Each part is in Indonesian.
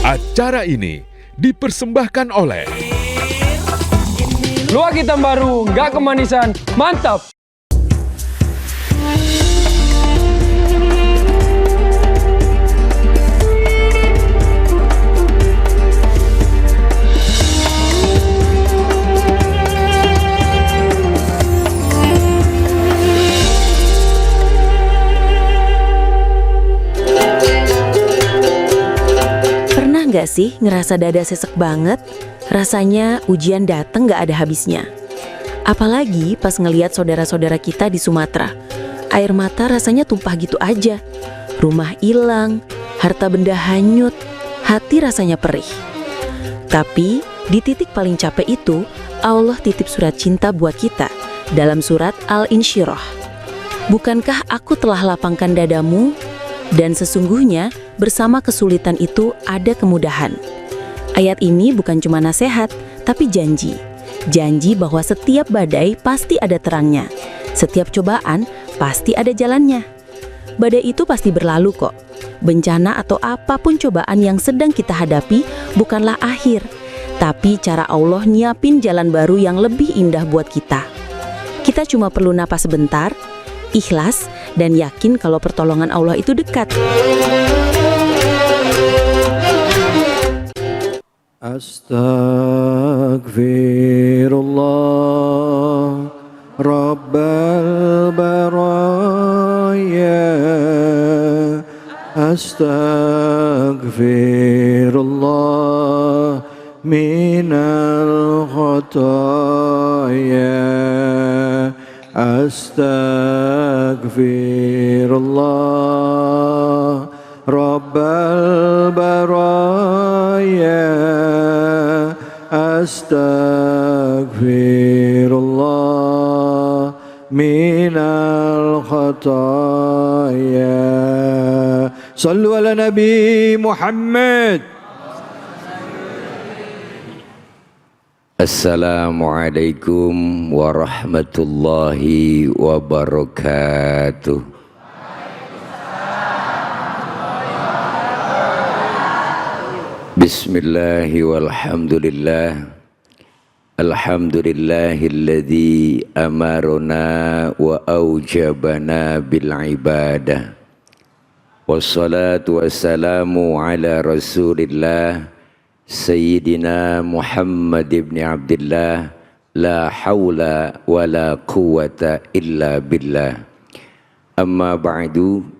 Acara ini dipersembahkan oleh Luak hitam baru, nggak kemanisan, mantap! Nggak sih ngerasa dada sesek banget? Rasanya ujian dateng nggak ada habisnya. Apalagi pas ngeliat saudara-saudara kita di Sumatera. Air mata rasanya tumpah gitu aja. Rumah hilang, harta benda hanyut, hati rasanya perih. Tapi di titik paling capek itu, Allah titip surat cinta buat kita dalam surat Al-Insyirah. Bukankah aku telah lapangkan dadamu? Dan sesungguhnya bersama kesulitan itu ada kemudahan. Ayat ini bukan cuma nasihat, tapi janji. Janji bahwa setiap badai pasti ada terangnya. Setiap cobaan pasti ada jalannya. Badai itu pasti berlalu kok. Bencana atau apapun cobaan yang sedang kita hadapi bukanlah akhir, tapi cara Allah nyiapin jalan baru yang lebih indah buat kita. Kita cuma perlu napas sebentar, ikhlas, dan yakin kalau pertolongan Allah itu dekat. Astaghfirullah Rabbal baraya, Astaghfirullah minal khataya, Astaghfirullah Rabbal baraya, Astaghfirullah minal khataya. Sallu ala Nabi Muhammad. Assalamualaikum warahmatullahi wabarakatuh. Bismillahi walhamdulillah. Alhamdulillahilladzi amaruna wa aujabana bil ibadah. Wassalatu wassalamu ala rasulillah Sayyidina Muhammad ibn Abdullah, la hawla wa la quwata illa billah. Amma ba'du,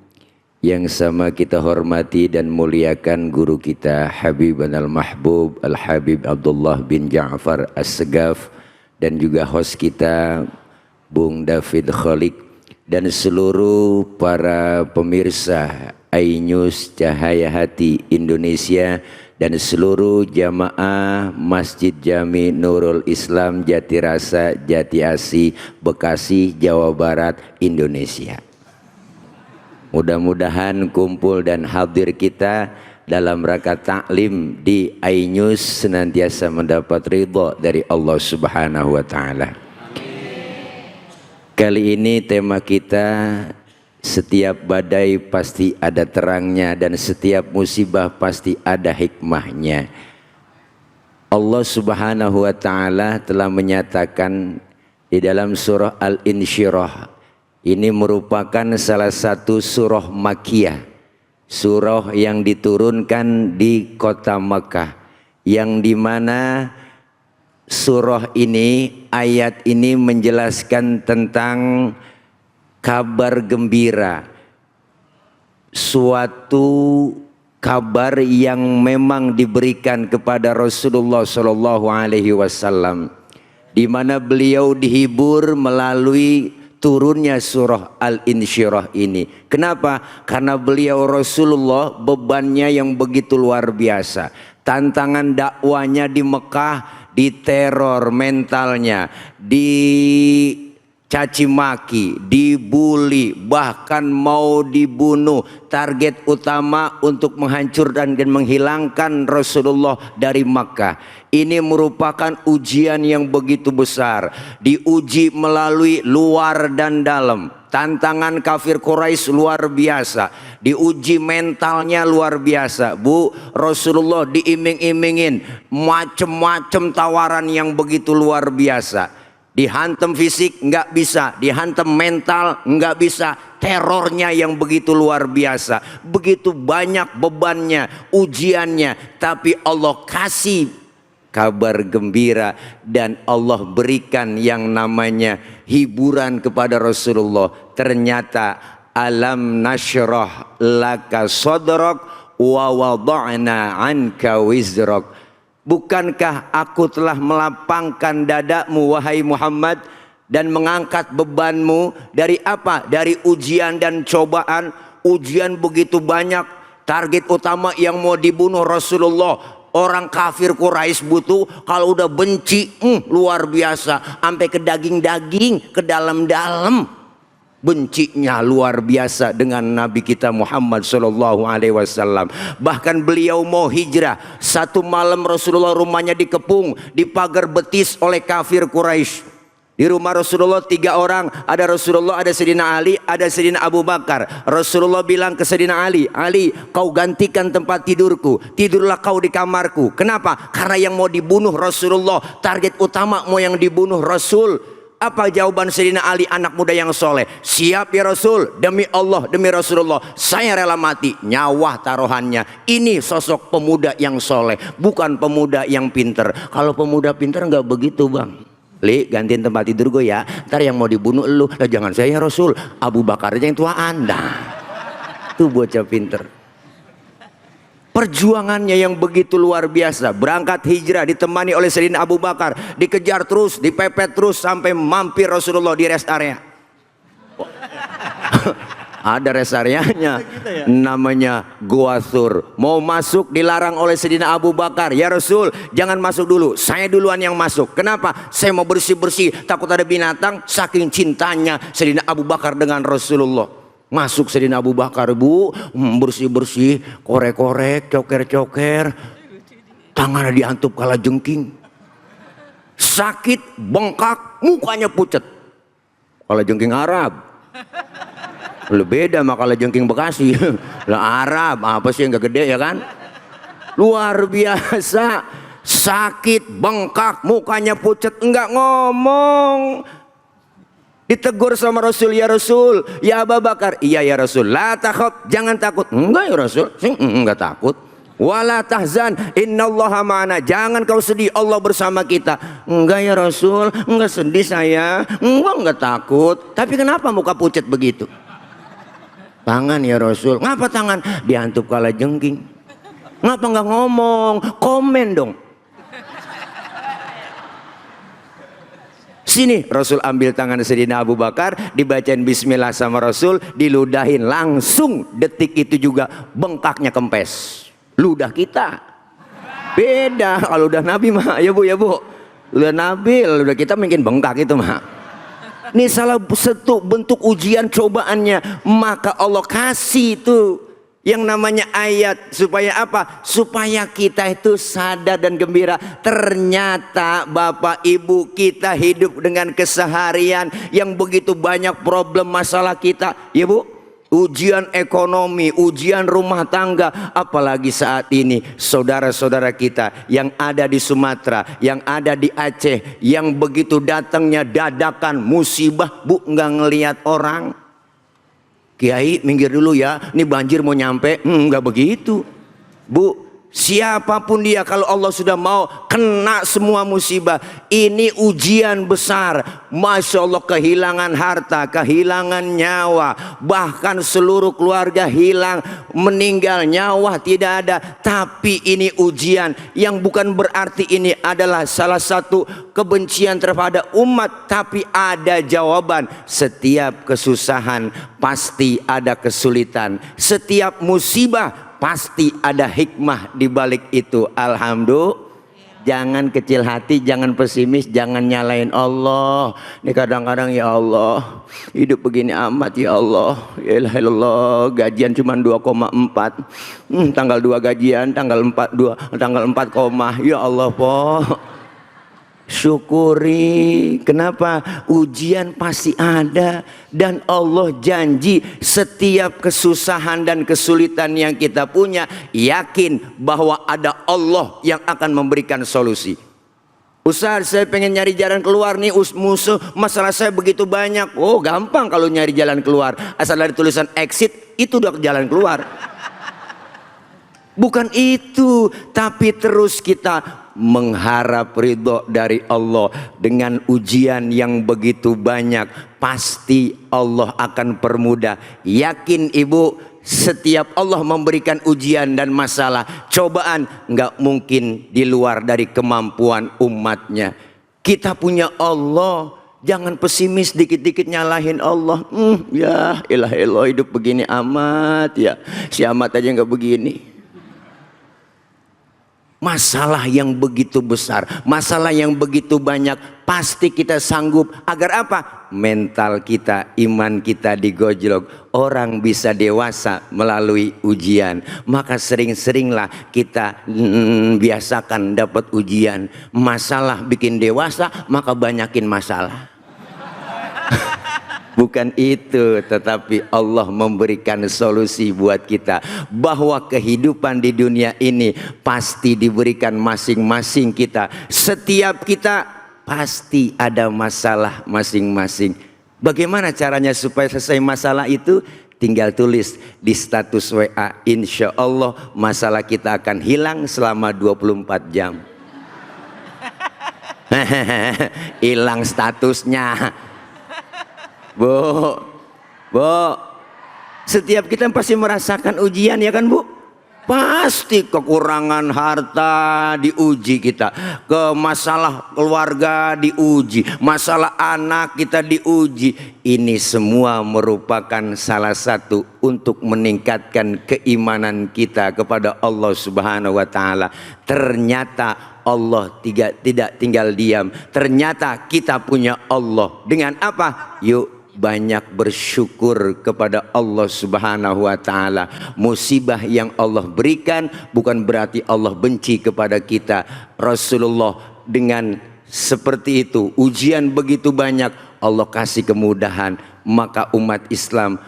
yang sama kita hormati dan muliakan guru kita Habibana al-Mahbub Al-Habib Abdullah bin Ja'far As-Segaf, dan juga host kita Bung David Khalik, dan seluruh para pemirsa iNews Cahaya Hati Indonesia, dan seluruh jamaah Masjid Jami Nurul Islam Jatirasa Jati Asih Bekasi Jawa Barat Indonesia. Mudah-mudahan kumpul dan hadir kita dalam rangka taklim di iNews senantiasa mendapat ridha dari Allah Subhanahu wa taala. Kali ini tema kita, setiap badai pasti ada terangnya dan setiap musibah pasti ada hikmahnya. Allah Subhanahu wa taala telah menyatakan di dalam surah Al-Insyirah. Ini merupakan salah satu surah Makkiyah, surah yang diturunkan di kota Makkah, yang dimana surah ini, ayat ini menjelaskan tentang kabar gembira, suatu kabar yang memang diberikan kepada Rasulullah SAW, di mana beliau dihibur melalui turunnya surah Al-Insyirah ini. Kenapa? Karena beliau Rasulullah bebannya yang begitu luar biasa. Tantangan dakwanya di Mekah, diteror mentalnya, dicaci maki, dibully, bahkan mau dibunuh. Target utama untuk menghancurkan dan menghilangkan Rasulullah dari Makkah. Ini merupakan ujian yang begitu besar, diuji melalui luar dan dalam. Tantangan kafir Quraisy luar biasa, diuji mentalnya luar biasa. Bu, Rasulullah diiming-imingin macem-macem tawaran yang begitu luar biasa. Dihantam fisik nggak bisa, dihantam mental nggak bisa, terornya yang begitu luar biasa, begitu banyak bebannya, ujiannya, tapi Allah kasih kabar gembira dan Allah berikan yang namanya hiburan kepada Rasulullah. Ternyata alam nasyrah laka sadrak wa wada'na anka wizrak. Bukankah aku telah melapangkan dadamu wahai Muhammad dan mengangkat bebanmu dari apa? Dari ujian dan cobaan. Ujian begitu banyak, target utama yang mau dibunuh Rasulullah. Orang kafir Quraisy butuh, kalau udah benci luar biasa, sampai ke daging-daging, ke dalam-dalam. Bencinya luar biasa dengan Nabi kita Muhammad sallallahu alaihi wasallam. Bahkan beliau mau hijrah, satu malam Rasulullah rumahnya dikepung, dipagar betis oleh kafir Quraisy. Di rumah Rasulullah 3 orang, ada Rasulullah, ada Sayyidina Ali, ada Sayyidina Abu Bakar. Rasulullah bilang ke Sayyidina Ali, Ali, kau gantikan tempat tidurku, tidurlah kau di kamarku. Kenapa? Karena yang mau dibunuh Rasulullah, target utama mau yang dibunuh Rasul. Apa jawaban Sayyidina Ali, anak muda yang soleh? Siap ya Rasul, demi Allah, demi Rasulullah, saya rela mati. Nyawa taruhannya. Ini sosok pemuda yang soleh, bukan pemuda yang pinter. Kalau pemuda pinter nggak begitu, Bang. Li, gantiin tempat tidur gue ya, ntar yang mau dibunuh lu. Nah, jangan saya ya Rasul, Abu Bakar aja yang tua Anda. Tuh bocah pinter. Perjuangannya yang begitu luar biasa. Berangkat hijrah ditemani oleh Sayyidina Abu Bakar, dikejar terus, dipepet terus sampai mampir Rasulullah di rest area. Ada rest areanya, namanya Gua Thur. Mau masuk dilarang oleh Sayyidina Abu Bakar. Ya Rasul, jangan masuk dulu, saya duluan yang masuk. Kenapa? Saya mau bersih-bersih, takut ada binatang. Saking cintanya Sayyidina Abu Bakar dengan Rasulullah. Masuk Sayyidina Abu Bakar, Bu, bersih-bersih, korek-korek, coker-coker, tangannya diantup kala jengking. Sakit, bengkak, mukanya pucet. Kala jengking Arab. Lebih beda sama kala jengking Bekasi. Lah Arab, apa sih yang gak gede ya kan? Luar biasa. Sakit, bengkak, mukanya pucet, enggak ngomong. Ditegur sama Rasul, ya Rasul, ya Abu Bakar. Iya ya Rasul, la takhaf, jangan takut. Enggak ya Rasul, enggak takut. Wala tahzan, innallaha ma'ana, jangan kau sedih, Allah bersama kita. Enggak ya Rasul, enggak sedih saya, enggak takut. Tapi kenapa muka pucat begitu? Tangan ya Rasul. Ngapa tangan? Diantup kala jengking. Ngapa enggak ngomong? Komen dong. Sini, Rasul ambil tangan Sayyidina Abu Bakar, dibacain bismillah sama Rasul, diludahin langsung. Detik itu juga bengkaknya kempes. Ludah kita beda. Kalau udah Nabi mah, ya Bu, ya Bu, udah Nabi, udah kita mungkin bengkak itu mah. Ini salah satu bentuk ujian cobaannya. Maka Allah kasih itu yang namanya ayat. Supaya apa? Supaya kita itu sadar dan gembira. Ternyata Bapak Ibu kita hidup dengan keseharian yang begitu banyak problem masalah kita, ya Bu. Ujian ekonomi, ujian rumah tangga, apalagi saat ini saudara-saudara kita yang ada di Sumatera, yang ada di Aceh, yang begitu datangnya dadakan musibah, Bu, nggak ngelihat orang. Kiai minggir dulu ya, ini banjir mau nyampe. Nggak begitu, Bu. Siapapun dia, kalau Allah sudah mau, kena semua musibah. Ini ujian besar. Masya Allah, kehilangan harta, kehilangan nyawa, bahkan seluruh keluarga hilang, meninggal, nyawa tidak ada. Tapi ini ujian yang bukan berarti ini adalah salah satu kebencian terhadap umat. Tapi ada jawaban. Setiap kesusahan pasti ada kesulitan. Setiap musibah pasti ada hikmah di balik itu. Alhamdulillah. Jangan kecil hati, jangan pesimis, jangan nyalain Allah. Ini kadang-kadang ya Allah, hidup begini amat ya Allah. Ya Allah, gajian cuma 2,4. Tanggal 2 gajian, tanggal 4 2, tanggal 4 koma. Ya Allah, Po. Syukuri. Kenapa? Ujian pasti ada. Dan Allah janji setiap kesusahan dan kesulitan yang kita punya, yakin bahwa ada Allah yang akan memberikan solusi. Ustaz, saya pengen nyari jalan keluar nih, musuh masalah saya begitu banyak. Oh, gampang kalau nyari jalan keluar. Asal dari tulisan exit, itu udah jalan keluar. Bukan itu, tapi terus kita mengharap ridho dari Allah. Dengan ujian yang begitu banyak, pasti Allah akan permudah. Yakin ibu, setiap Allah memberikan ujian dan masalah, cobaan, nggak mungkin di luar dari kemampuan umatnya. Kita punya Allah, jangan pesimis dikit-dikit nyalahin Allah. Ya ilah hidup begini amat ya, si amat aja nggak begini. Masalah yang begitu besar, masalah yang begitu banyak, pasti kita sanggup. Agar apa? Mental kita, iman kita digojlok. Orang bisa dewasa melalui ujian. Maka sering-seringlah kita biasakan dapat ujian. Masalah bikin dewasa, maka banyakin masalah. Bukan itu, tetapi Allah memberikan solusi buat kita. Bahwa kehidupan di dunia ini pasti diberikan masing-masing kita. Setiap kita pasti ada masalah masing-masing. Bagaimana caranya supaya selesai masalah itu? Tinggal tulis di status WA. Insya Allah masalah kita akan hilang selama 24 jam. Hilang statusnya. Bu, setiap kita pasti merasakan ujian ya kan Bu? Pasti kekurangan harta diuji kita, ke masalah keluarga diuji, masalah anak kita diuji. Ini semua merupakan salah satu untuk meningkatkan keimanan kita kepada Allah Subhanahu wa Ta'ala. Ternyata Allah tidak tinggal diam. Ternyata kita punya Allah. Dengan apa? Yuk banyak bersyukur kepada Allah Subhanahu wa Ta'ala. Musibah yang Allah berikan bukan berarti Allah benci kepada kita. Rasulullah dengan seperti itu, ujian begitu banyak, Allah kasih kemudahan. Maka umat Islam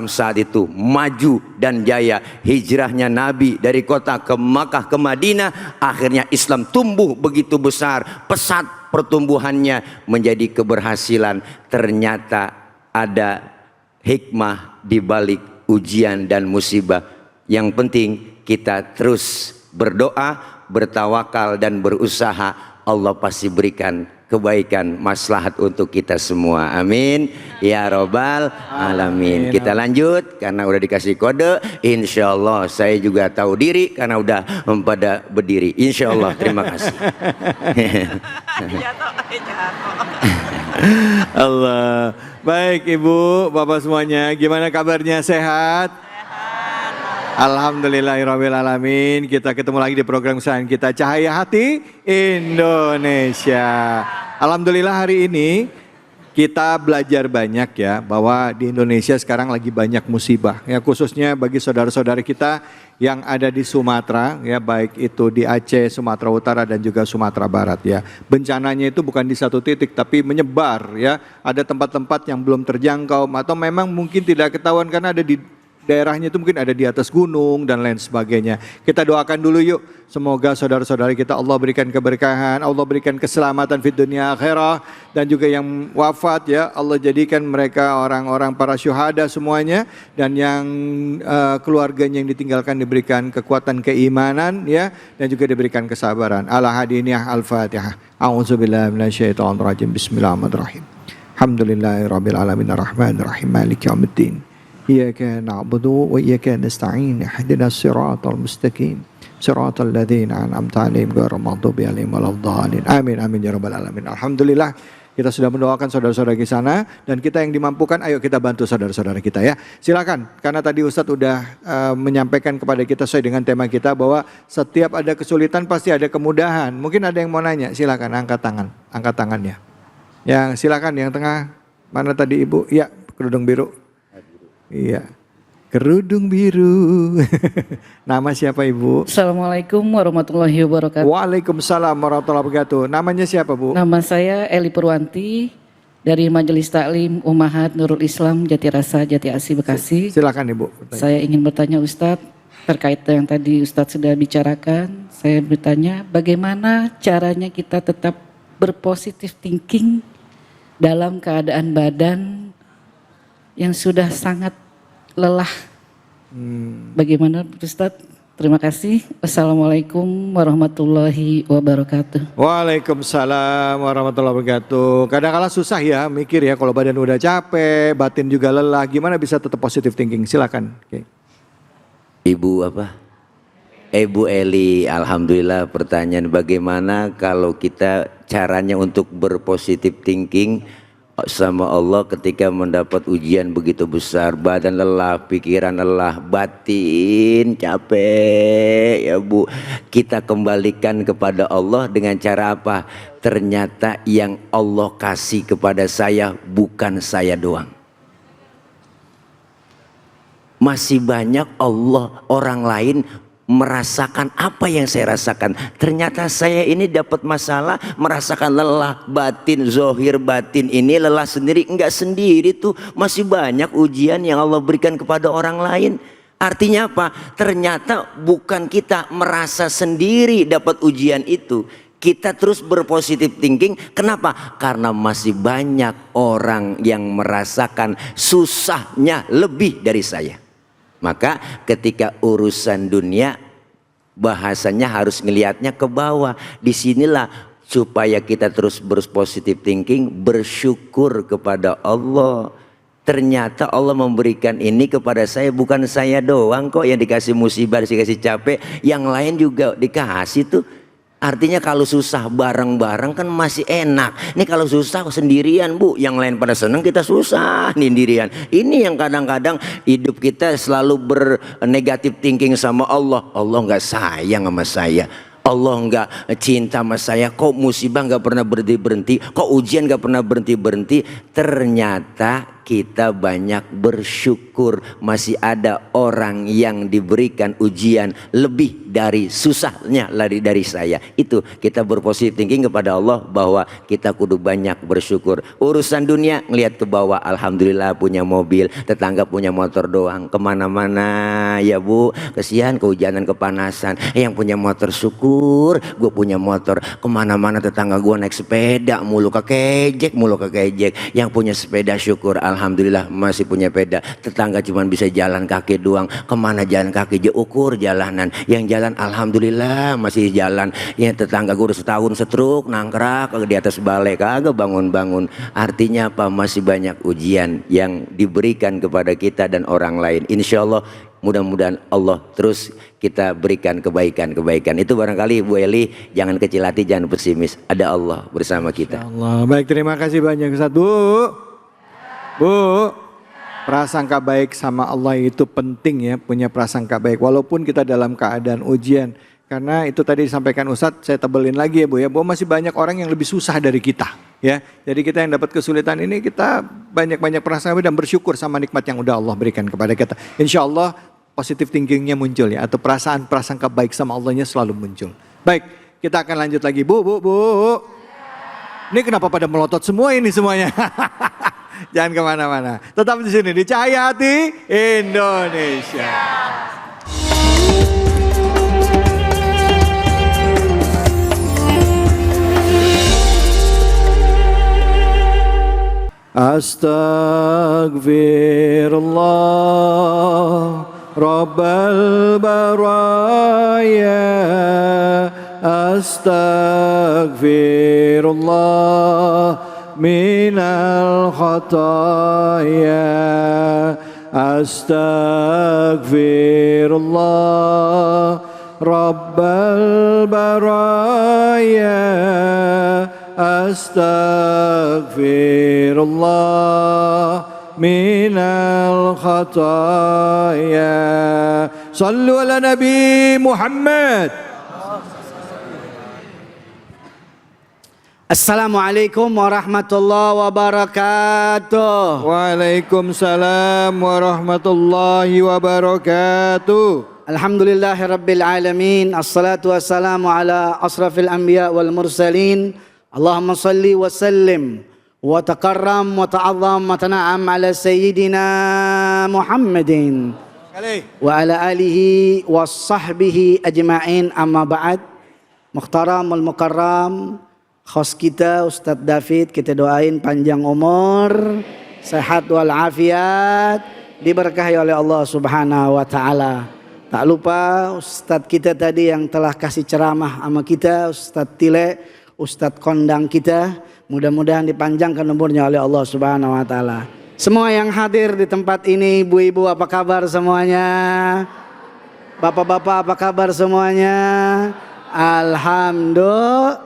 saat itu maju dan jaya. Hijrahnya Nabi dari kota ke Makkah ke Madinah, akhirnya Islam tumbuh begitu besar, pesat pertumbuhannya menjadi keberhasilan. Ternyata ada hikmah di balik ujian dan musibah. Yang penting kita terus berdoa, bertawakal dan berusaha. Allah pasti berikan kebaikan, maslahat untuk kita semua. Amin ya robbal alamin. Kita lanjut karena udah dikasih kode. Insya Allah saya juga tahu diri karena udah pada berdiri. Insya Allah. Terima kasih. Allah. Baik Ibu, Bapak semuanya, gimana kabarnya? Sehat? Alhamdulillahirabbil alamin. Kita ketemu lagi di program kesayangan kita, Cahaya Hati Indonesia. Alhamdulillah hari ini kita belajar banyak ya, bahwa di Indonesia sekarang lagi banyak musibah ya, khususnya bagi saudara-saudara kita yang ada di Sumatera ya, baik itu di Aceh, Sumatera Utara dan juga Sumatera Barat ya. Bencananya itu bukan di satu titik tapi menyebar ya. Ada tempat-tempat yang belum terjangkau atau memang mungkin tidak ketahuan karena ada di daerahnya itu mungkin ada di atas gunung dan lain sebagainya. Kita doakan dulu yuk, semoga saudara-saudara kita Allah berikan keberkahan, Allah berikan keselamatan di dunia akhirah, dan juga yang wafat ya Allah jadikan mereka orang-orang para syuhada semuanya, dan yang keluarganya yang ditinggalkan diberikan kekuatan keimanan ya, dan juga diberikan kesabaran. Ala hadiniyah al-Fatihah. A'udzubillahi minasyaitonir rajim. Bismillahirrahmanirrahim. Alhamdulillahirabbil alamin arrahmanir rahim maliki yaumiddin. إياك نعبد وإياك نستعين اهدنا الصراط المستقيم صراط الذين أنعمت عليهم غير المغضوب عليهم ولا الضالين آمين آمين ya rabbal alamin. Alhamdulillah kita sudah mendoakan saudara-saudara di sana, dan kita yang dimampukan ayo kita bantu saudara-saudara kita ya. Silakan, karena tadi Ustadz udah menyampaikan kepada kita sesuai dengan tema kita bahwa setiap ada kesulitan pasti ada kemudahan. Mungkin ada yang mau nanya, silakan angkat tangannya. Yang silakan yang tengah, mana tadi Ibu? Ya, kerudung biru. Iya. Kerudung biru. Nama siapa Ibu? Assalamualaikum warahmatullahi wabarakatuh. Waalaikumsalam warahmatullahi wabarakatuh. Namanya siapa Bu? Nama saya Eli Purwanti dari Majelis Taklim Ummahat Nurul Islam Jatirasa Jati Asih Bekasi. Silakan Ibu. Saya ingin bertanya Ustadz terkait yang tadi Ustadz sudah bicarakan. Saya bertanya bagaimana caranya kita tetap berpositif thinking dalam keadaan badan yang sudah sangat lelah. Bagaimana Ustadz? Terima kasih. Assalamualaikum warahmatullahi wabarakatuh. Waalaikumsalam warahmatullahi wabarakatuh. Kadang-kala susah ya mikir ya kalau badan udah capek, batin juga lelah. Gimana bisa tetap positive thinking? Silakan. Oke. Ibu apa? Ibu Eli, alhamdulillah pertanyaan bagaimana kalau kita caranya untuk berpositif thinking sama Allah ketika mendapat ujian begitu besar, badan lelah, pikiran lelah, batin capek ya Bu. Kita kembalikan kepada Allah dengan cara apa? Ternyata yang Allah kasih kepada saya bukan saya doang. Masih banyak Allah orang lain merasakan apa yang saya rasakan. Ternyata saya ini dapat masalah, merasakan lelah batin, zohir batin ini lelah sendiri. Enggak sendiri tuh, masih banyak ujian yang Allah berikan kepada orang lain. Artinya apa? Ternyata bukan kita merasa sendiri dapat ujian itu. Kita terus berpositif thinking. Kenapa? Karena masih banyak orang yang merasakan susahnya lebih dari saya. Maka ketika urusan dunia bahasanya harus ngelihatnya ke bawah. Disinilah supaya kita terus berpositif thinking, bersyukur kepada Allah. Ternyata Allah memberikan ini kepada saya, bukan saya doang kok yang dikasih musibah, dikasih capek, yang lain juga dikasih tuh. Artinya kalau susah bareng-bareng kan masih enak. Ini kalau susah sendirian Bu, yang lain pada senang kita susah sendirian. Ini yang kadang-kadang hidup kita selalu bernegatif thinking sama Allah. Allah nggak sayang sama saya. Allah nggak cinta sama saya. Kok musibah nggak pernah berhenti-berhenti? Kok ujian nggak pernah berhenti-berhenti? Ternyata kita banyak bersyukur masih ada orang yang diberikan ujian lebih dari susahnya dari saya. Itu kita berpositif thinking kepada Allah bahwa kita kudu banyak bersyukur. Urusan dunia ngelihat ke bawah, alhamdulillah punya mobil, tetangga punya motor doang, kemana-mana ya Bu, kesian kehujanan kepanasan. Yang punya motor syukur, gue punya motor, kemana-mana tetangga gue naik sepeda mulu kekejek, yang punya sepeda syukur alhamdulillah masih punya sepeda. Tetangga cuma bisa jalan kaki doang, kemana jalan kaki, ukur jalanan. Yang jalan alhamdulillah masih jalan. Ya tetangga gue udah setahun setruk nangkrak di atas balai kagak bangun-bangun. Artinya apa? Masih banyak ujian yang diberikan kepada kita dan orang lain. Insya Allah mudah-mudahan Allah terus kita berikan kebaikan-kebaikan. Itu barangkali Bu Eli, jangan kecil hati, jangan pesimis. Ada Allah bersama kita. Allah. Baik, terima kasih banyak Ustaz. Bu, prasangka baik sama Allah itu penting ya, punya prasangka baik. Walaupun kita dalam keadaan ujian. Karena itu tadi disampaikan Ustadz, saya tebelin lagi ya Bu ya, bahwa masih banyak orang yang lebih susah dari kita. Ya, jadi kita yang dapat kesulitan ini kita banyak-banyak prasangka dan bersyukur sama nikmat yang udah Allah berikan kepada kita. Insya Allah positive thinkingnya muncul ya, atau perasaan prasangka baik sama Allahnya selalu muncul. Baik, kita akan lanjut lagi. Bu. Ini kenapa pada melotot semua ini semuanya? Jangan kemana-mana. Tetap di sini di Cahaya Hati Indonesia. Astaghfirullah Rabbal baraya. Astaghfirullah minal khataya. Astaghfirullah Rabbal baraya. Astaghfirullah minal khataya. Sallu ala Nabi Muhammad. Assalamualaikum warahmatullahi wabarakatuh. Waalaikumsalam warahmatullahi wabarakatuh. Alhamdulillahirabbil alamin. Assalatu wassalamu ala asrafil anbiya wal mursalin. Allahumma salli wa sallim wa takarram wa ta'azzam wa tana'am ala sayyidina Muhammadin wa ala alihi wa sahbihi ajma'in, amma ba'd. Mukhtaram wal mukarram, host kita Ustadz David, kita doain panjang umur, sehat walafiat, diberkahi oleh Allah Subhanahu wa taala. Tak lupa Ustadz kita tadi yang telah kasih ceramah sama kita, Ustadz Tile, Ustadz kondang kita, mudah-mudahan dipanjangkan umurnya oleh Allah Subhanahu wa taala. Semua yang hadir di tempat ini, ibu-ibu apa kabar semuanya? Bapak-bapak apa kabar semuanya? Alhamdulillah.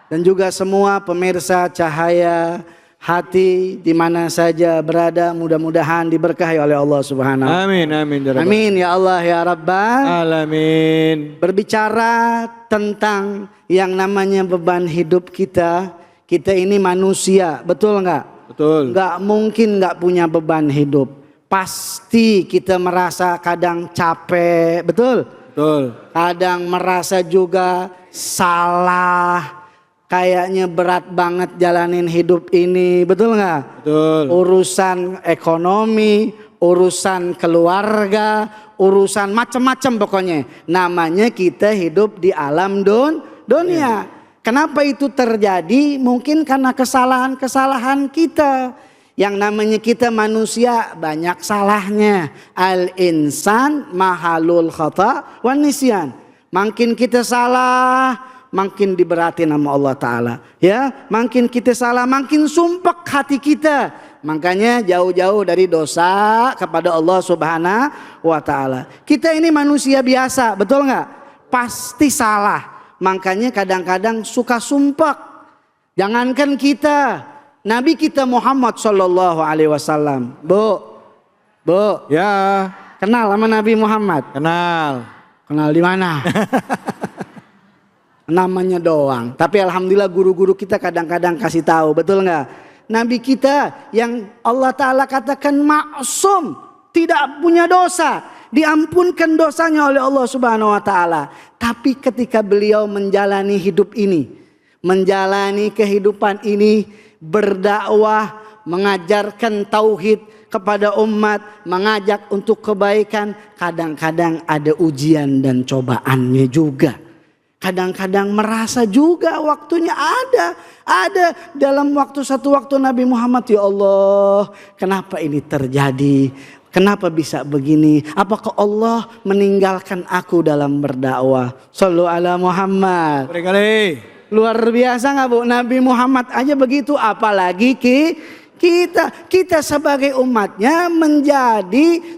Dan juga semua pemirsa Cahaya Hati di mana saja berada, mudah-mudahan diberkahi oleh Allah Subhanahu. Amin, amin. Amin ya Allah ya Rabbal Alamin. Berbicara tentang yang namanya beban hidup kita, kita ini manusia, betul nggak? Betul. Nggak mungkin nggak punya beban hidup. Pasti kita merasa kadang capek, betul? Betul. Kadang merasa juga salah. Kayaknya berat banget jalanin hidup ini, betul nggak? Betul. Urusan ekonomi, urusan keluarga, urusan macam-macam pokoknya. Namanya kita hidup di alam dunia. Kenapa itu terjadi? Mungkin karena kesalahan-kesalahan kita. Yang namanya kita manusia banyak salahnya. Al-insan mahalul khata wan nisyan. Makin kita salah, makin diberatin sama Allah Ta'ala. Ya, makin kita salah, makin sumpek hati kita. Makanya jauh-jauh dari dosa kepada Allah Subhanahu wa Ta'ala. Kita ini manusia biasa, betul nggak? Pasti salah. Makanya kadang-kadang suka sumpek. Jangankan kita, Nabi kita Muhammad Sallallahu Alaihi Wasallam. Bu. Ya. Kenal sama Nabi Muhammad? Kenal. Kenal di mana? Namanya doang. Tapi alhamdulillah guru-guru kita kadang-kadang kasih tahu, betul nggak? Nabi kita yang Allah Ta'ala katakan maksum, tidak punya dosa, diampunkan dosanya oleh Allah Subhanahu wa Ta'ala. Tapi ketika beliau menjalani hidup ini, menjalani kehidupan ini, berdakwah, mengajarkan tauhid kepada umat, mengajak untuk kebaikan, kadang-kadang ada ujian dan cobaannya juga. Kadang-kadang merasa juga waktunya ada dalam satu waktu Nabi Muhammad, ya Allah, kenapa ini terjadi? Kenapa bisa begini? Apakah Allah meninggalkan aku dalam berdakwah? Shallu ala Muhammad. Berkali. Luar biasa nggak Bu? Nabi Muhammad aja begitu, apalagi kita sebagai umatnya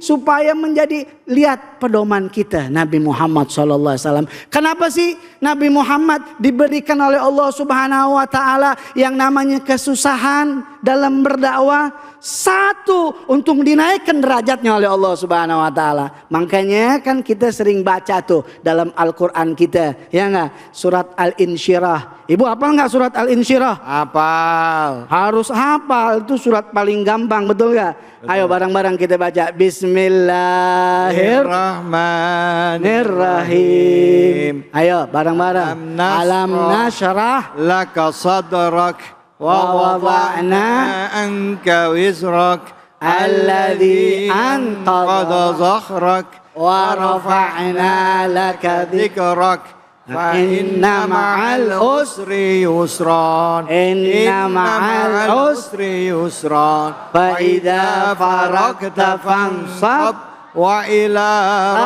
supaya menjadi lihat pedoman kita Nabi Muhammad SAW. Kenapa sih Nabi Muhammad diberikan oleh Allah Subhanahu wa Ta'ala yang namanya kesusahan dalam berdakwah? Satu, untuk dinaikkan derajatnya oleh Allah Subhanahu wa Ta'ala. Makanya kan kita sering baca tuh dalam Al-Quran kita, ya nggak? Surat Al-Insyirah. Ibu hafal nggak surat Al-Insyirah? Hafal. Harus hafal, itu surat paling gampang, betul nggak? Ayo bareng-bareng kita baca. Bismillahirrahmanirrahim. Ayo bareng-bareng. Alam nashrah laka sadrak wa wada'na anka wizrak alladhi anqadha dhahrak wa rafa'na laka dhikrak. Fa inna ma'al usri yusran. Inna ma'al usri yusran. Fa idza faragta fansab wa ila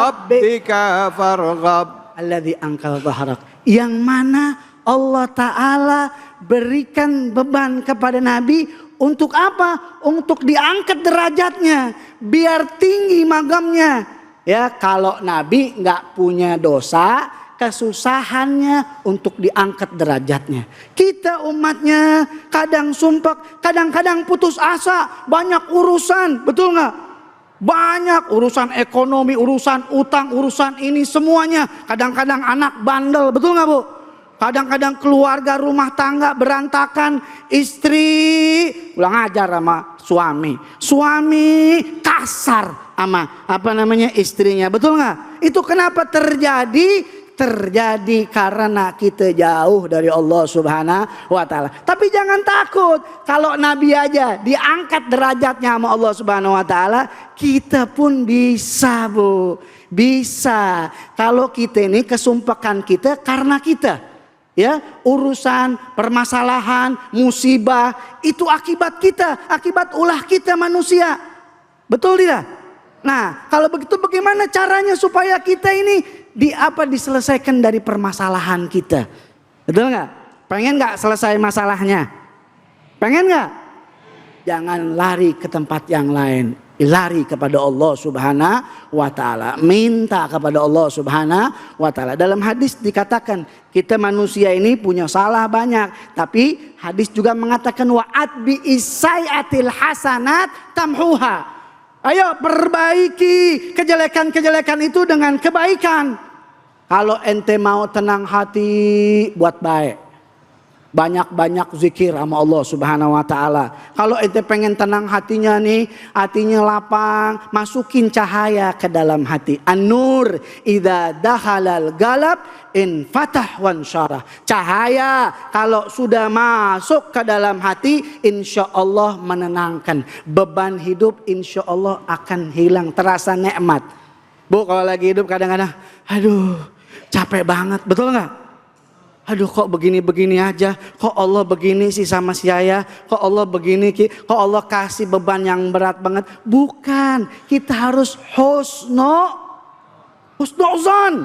rabbika farghab. Alladzi anqadha dhahrak. Yang mana Allah Ta'ala berikan beban kepada Nabi untuk apa? Untuk diangkat derajatnya, biar tinggi magamnya. Ya, kalau Nabi nggak punya dosa, kesusahannya untuk diangkat derajatnya. Kita umatnya kadang sumpek, kadang-kadang putus asa, banyak urusan, betul nggak? Banyak urusan ekonomi, urusan utang, urusan ini semuanya. Kadang-kadang anak bandel, betul nggak Bu? Kadang-kadang keluarga rumah tangga berantakan, istri ulang ajar sama suami kasar sama istrinya, betul nggak? Itu kenapa terjadi? Terjadi karena kita jauh dari Allah Subhanahu wa Ta'ala. Tapi jangan takut, kalau Nabi aja diangkat derajatnya sama Allah Subhanahu wa Ta'ala, kita pun bisa, Bu. Bisa. Kalau kita ini kesumpakan kita karena kita, ya, urusan, permasalahan, musibah itu akibat kita, akibat ulah kita manusia. Betul tidak? Nah, kalau begitu bagaimana caranya supaya kita ini diselesaikan dari permasalahan kita? Betul nggak? Pengen nggak selesai masalahnya? Pengen nggak? Jangan lari ke tempat yang lain, lari kepada Allah Subhanahu wa Ta'ala, minta kepada Allah Subhanahu wa Ta'ala. Dalam hadis dikatakan kita manusia ini punya salah banyak, tapi hadis juga mengatakan wa'at bi isai'atil hasanat tamhuha. Ayo perbaiki kejelekan-kejelekan itu dengan kebaikan. Kalau ente mau tenang hati, buat baik. Banyak-banyak zikir sama Allah Subhanahu wa Ta'ala. Kalau ente pengen tenang hatinya nih, hatinya lapang, masukin cahaya ke dalam hati. An-nur idza dakhalal galab in fatah wan syarah. Cahaya kalau sudah masuk ke dalam hati, insya Allah menenangkan. Beban hidup insya Allah akan hilang, terasa nikmat. Bu, kalau lagi hidup kadang-kadang, aduh capek banget, betul nggak? Aduh kok begini-begini aja, kok Allah begini sih sama saya, kok Allah begini, kok Allah kasih beban yang berat banget. Bukan, kita harus husnuzon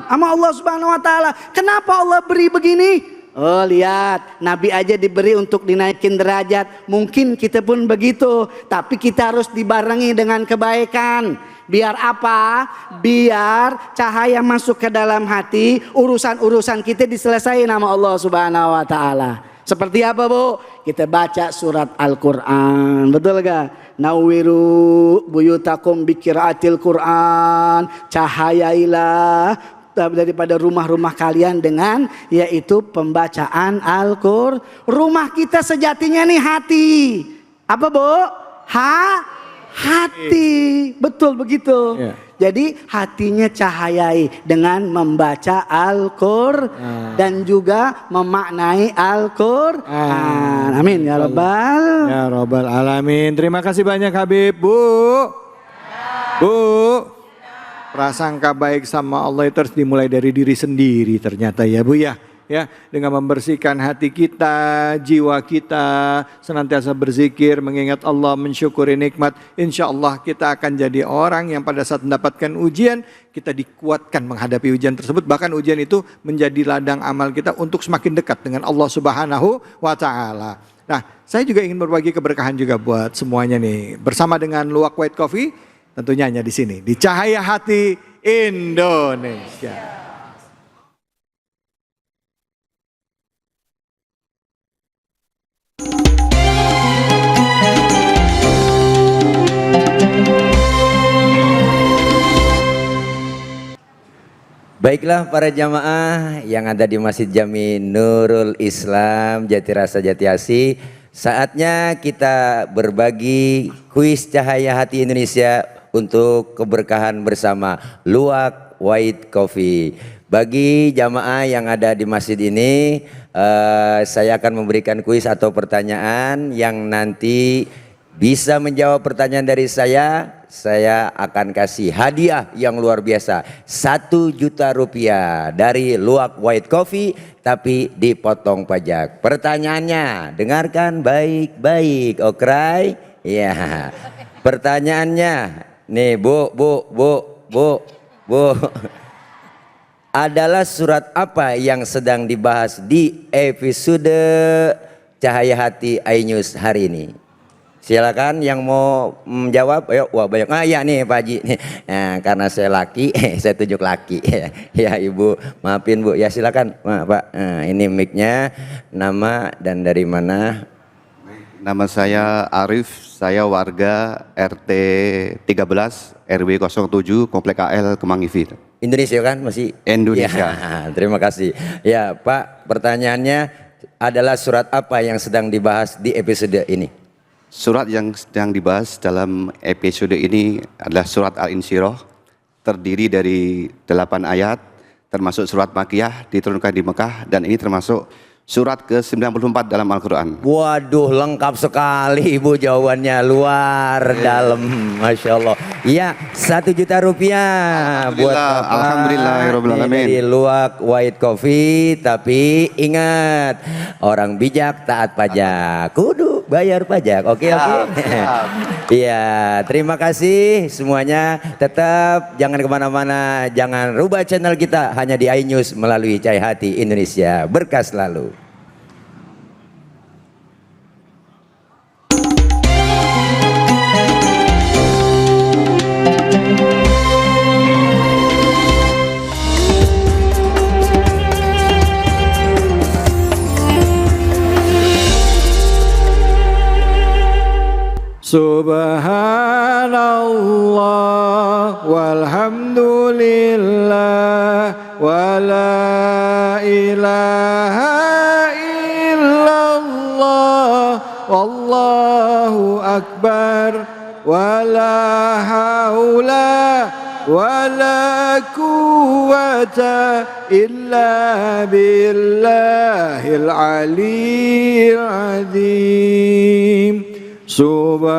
sama Allah Subhanahu wa Ta'ala. Kenapa Allah beri begini? Oh lihat, Nabi aja diberi untuk dinaikin derajat. Mungkin kita pun begitu, tapi kita harus dibarengi dengan kebaikan. Biar apa? Biar cahaya masuk ke dalam hati, urusan-urusan kita diselesaikan sama Allah Subhanahu wa Ta'ala. Seperti apa, Bu? Kita baca surat Al-Quran, betul gak? Nawiru buyutakum bikiraatil Quran, cahayailah daripada rumah-rumah kalian dengan yaitu pembacaan Al-Quran. Rumah kita sejatinya nih hati. Apa, Bu? Hati, betul begitu. Ya. Jadi hatinya cahayai dengan membaca Al-Quran dan juga memaknai Al-Quran. Amin ya Rabbal Alamin. Terima kasih banyak Habib. Bu, prasangka baik sama Allah itu harus dimulai dari diri sendiri ternyata ya Bu ya. Ya, dengan membersihkan hati kita, jiwa kita, senantiasa berzikir, mengingat Allah, mensyukuri nikmat. Insya Allah kita akan jadi orang yang pada saat mendapatkan ujian, kita dikuatkan menghadapi ujian tersebut. Bahkan ujian itu menjadi ladang amal kita untuk semakin dekat dengan Allah Subhanahu wa Ta'ala. Nah, saya juga ingin berbagi keberkahan juga buat semuanya nih. Bersama dengan Luwak White Coffee, tentunya hanya di sini, di Cahaya Hati Indonesia. Baiklah para jamaah yang ada di Masjid Jami Nurul Islam Jatirasa Jatiasi, saatnya kita berbagi kuis Cahaya Hati Indonesia untuk keberkahan bersama Luwak White Coffee. Bagi jamaah yang ada di masjid ini, saya akan memberikan kuis atau pertanyaan yang nanti bisa menjawab pertanyaan dari saya akan kasih hadiah yang luar biasa, 1 juta rupiah dari Luwak White Coffee, tapi dipotong pajak. Pertanyaannya, dengarkan baik-baik, okray? Ya. Pertanyaannya, nih Bu. Adalah surat apa yang sedang dibahas di episode Cahaya Hati iNews hari ini? Silakan yang mau menjawab. Ayo, wah banyak. Ya nih Pak Haji. Nah, karena saya laki, saya tunjuk laki. Ya Ibu, maafin Bu. Ya silakan Pak. Nah, ini mic-nya, nama dan dari mana? Nama saya Arif, saya warga RT 13 RW 07 Komplek AL Kemang IV. Indonesia kan masih? Indonesia. Ya, terima kasih. Ya Pak, pertanyaannya adalah surat apa yang sedang dibahas di episode ini? Surat yang sedang dibahas dalam episode ini adalah surat Al-Insyirah, terdiri dari 8 ayat, termasuk surat Makkiyah diturunkan di Mekah, dan ini termasuk surat ke-94 dalam Al-Quran. Waduh, lengkap sekali Ibu jawabannya, luar dalam, Masya Allah. Ya, 1 juta rupiah buat Bapak. Alhamdulillahirrahmanirrahim. Dari Luwak White Coffee. Tapi ingat, orang bijak taat pajak, kudu bayar pajak. Oke. Iya, terima kasih semuanya. Tetap jangan kemana-mana, jangan rubah channel kita, hanya di iNews melalui Cahaya Hati Indonesia. Berkah selalu. Subhanallah walhamdulillah wa la ilaha illallah wallahu akbar wa la haula wa la quwwata illa billahil aliyyil azim. Subhanallah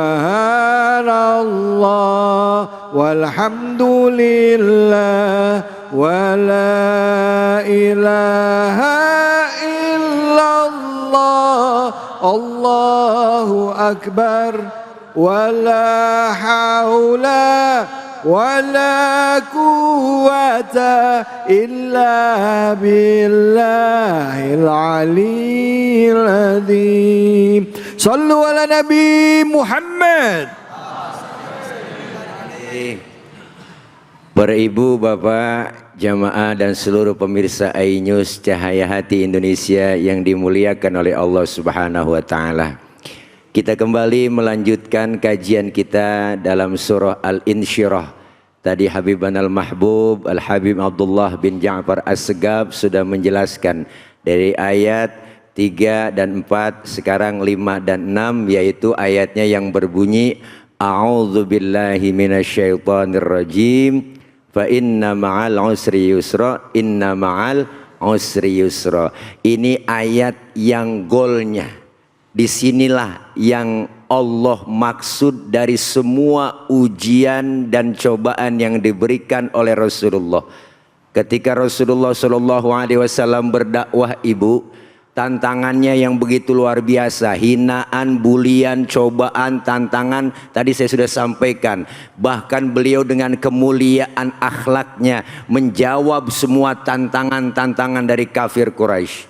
walhamdulillah wa la ilaha illallah Allahu akbar wa la haula wa la quwwata illa billahil aliyyil azim. Sallu ala Nabi Muhammad. Para ibu, bapak, jamaah dan seluruh pemirsa iNews Cahaya Hati Indonesia yang dimuliakan oleh Allah Subhanahu wa taala. Kita kembali melanjutkan kajian kita dalam surah Al-Insyirah. Tadi Habiban Al-Mahbub Al-Habib Abdullah bin Ja'far As-Segaf sudah menjelaskan dari ayat 3 dan 4, sekarang 5 dan 6, yaitu ayatnya yang berbunyi A'udzubillahi minasyaitonirrajim fa inna ma'al usri yusra inna ma'al usri yusra. Ini ayat yang golnya, disinilah yang Allah maksud dari semua ujian dan cobaan yang diberikan oleh Rasulullah. Ketika Rasulullah SAW berdakwah, ibu, tantangannya yang begitu luar biasa, hinaan, bulian, cobaan, tantangan, tadi saya sudah sampaikan. Bahkan beliau dengan kemuliaan akhlaknya menjawab semua tantangan-tantangan dari kafir Quraisy.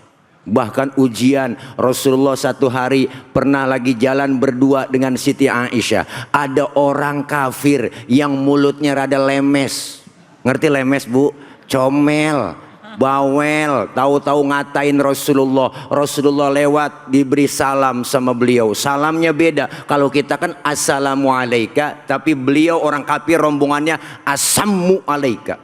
Bahkan ujian, Rasulullah satu hari pernah lagi jalan berdua dengan Siti Aisyah. Ada orang kafir yang mulutnya rada lemes. Ngerti lemes, Bu? Comel, bawel, tahu-tahu ngatain Rasulullah. Rasulullah lewat, diberi salam sama beliau. Salamnya beda. Kalau kita kan assalamualaikum, tapi beliau orang kafir rombongannya assammu alaika.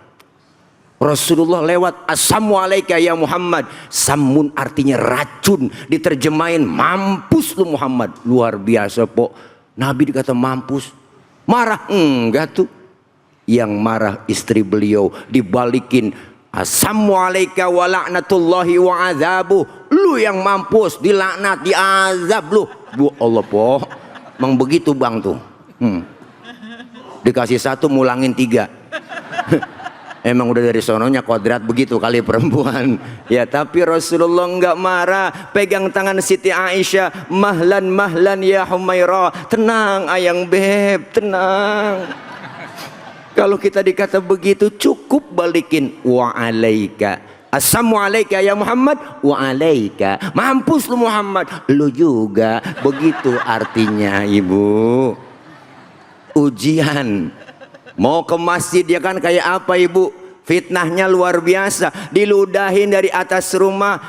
Rasulullah lewat, assalamualaikum ya Muhammad. Samun artinya racun, diterjemahin mampus lu Muhammad. Luar biasa, pok. Nabi dikata mampus. Marah enggak tuh. Yang marah istri beliau, dibalikin, assalamualaikum wa la'natullahi wa azabuh. Lu yang mampus, dilaknat, diazab lu. Bu Allah, po. Emang begitu bang tuh. Dikasih satu mulangin 3. Emang udah dari sononya kodrat begitu kali perempuan. Ya, tapi Rasulullah enggak marah. Pegang tangan Siti Aisyah, mahlan mahlan ya Humairah. Tenang ayang beb, tenang. Kalau kita dikata begitu, cukup balikin wa alaika. Assalamualaikum ya Muhammad, wa alaika. Mampus lu Muhammad, lu juga. Begitu artinya, ibu. Ujian. Mau ke masjid ya kan kayak apa, ibu? Fitnahnya luar biasa. Diludahin dari atas rumah.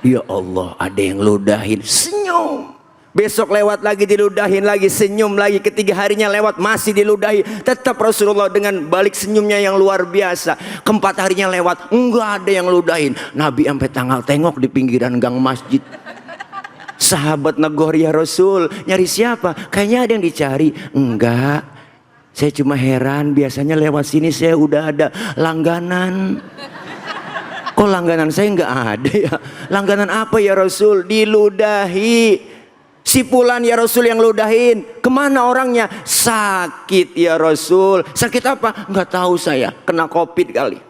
Ya Allah, ada yang ludahin. Senyum. Besok lewat lagi diludahin lagi, senyum lagi, ketiga harinya lewat masih diludahi, tetap Rasulullah dengan balik senyumnya yang luar biasa. Keempat harinya lewat, enggak ada yang ludahin. Nabi sampai tengok di pinggiran gang masjid. Sahabat negor, ya Rasul, nyari siapa? Kayaknya ada yang dicari. Enggak, saya cuma heran, biasanya lewat sini saya udah ada langganan. Kok langganan saya enggak ada ya? Langganan apa ya Rasul? Diludahi. Si Fulan ya Rasul yang ludahin. Kemana orangnya? Sakit ya Rasul. Sakit apa? Enggak tahu saya. Kena COVID kali.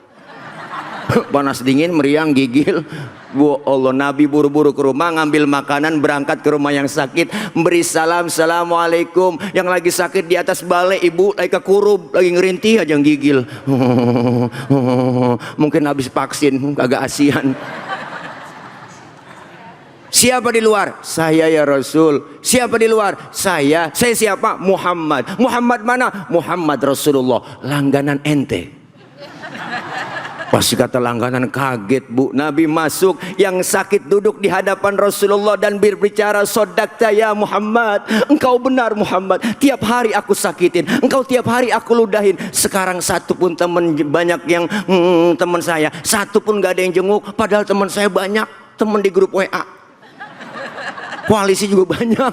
Panas dingin, meriang, gigil. Bu Allah, Nabi buru-buru ke rumah, ngambil makanan, berangkat ke rumah yang sakit, beri salam, assalamualaikum. Yang lagi sakit di atas balai, ibu lagi kekurub, lagi ngerintih aja gigil. Mungkin habis vaksin, agak asian. Siapa di luar? Saya ya Rasul. Siapa di luar? Saya. Saya siapa? Muhammad. Muhammad mana? Muhammad Rasulullah. Langganan ente. Pasti kata langganan kaget, Bu. Nabi masuk, yang sakit duduk di hadapan Rasulullah dan berbicara, sodakta ya Muhammad, engkau benar Muhammad, tiap hari aku sakitin, engkau tiap hari aku ludahin. Sekarang satu pun teman, banyak yang teman saya, satu pun gak ada yang jenguk, padahal teman saya banyak, teman di grup WA. Koalisi juga banyak,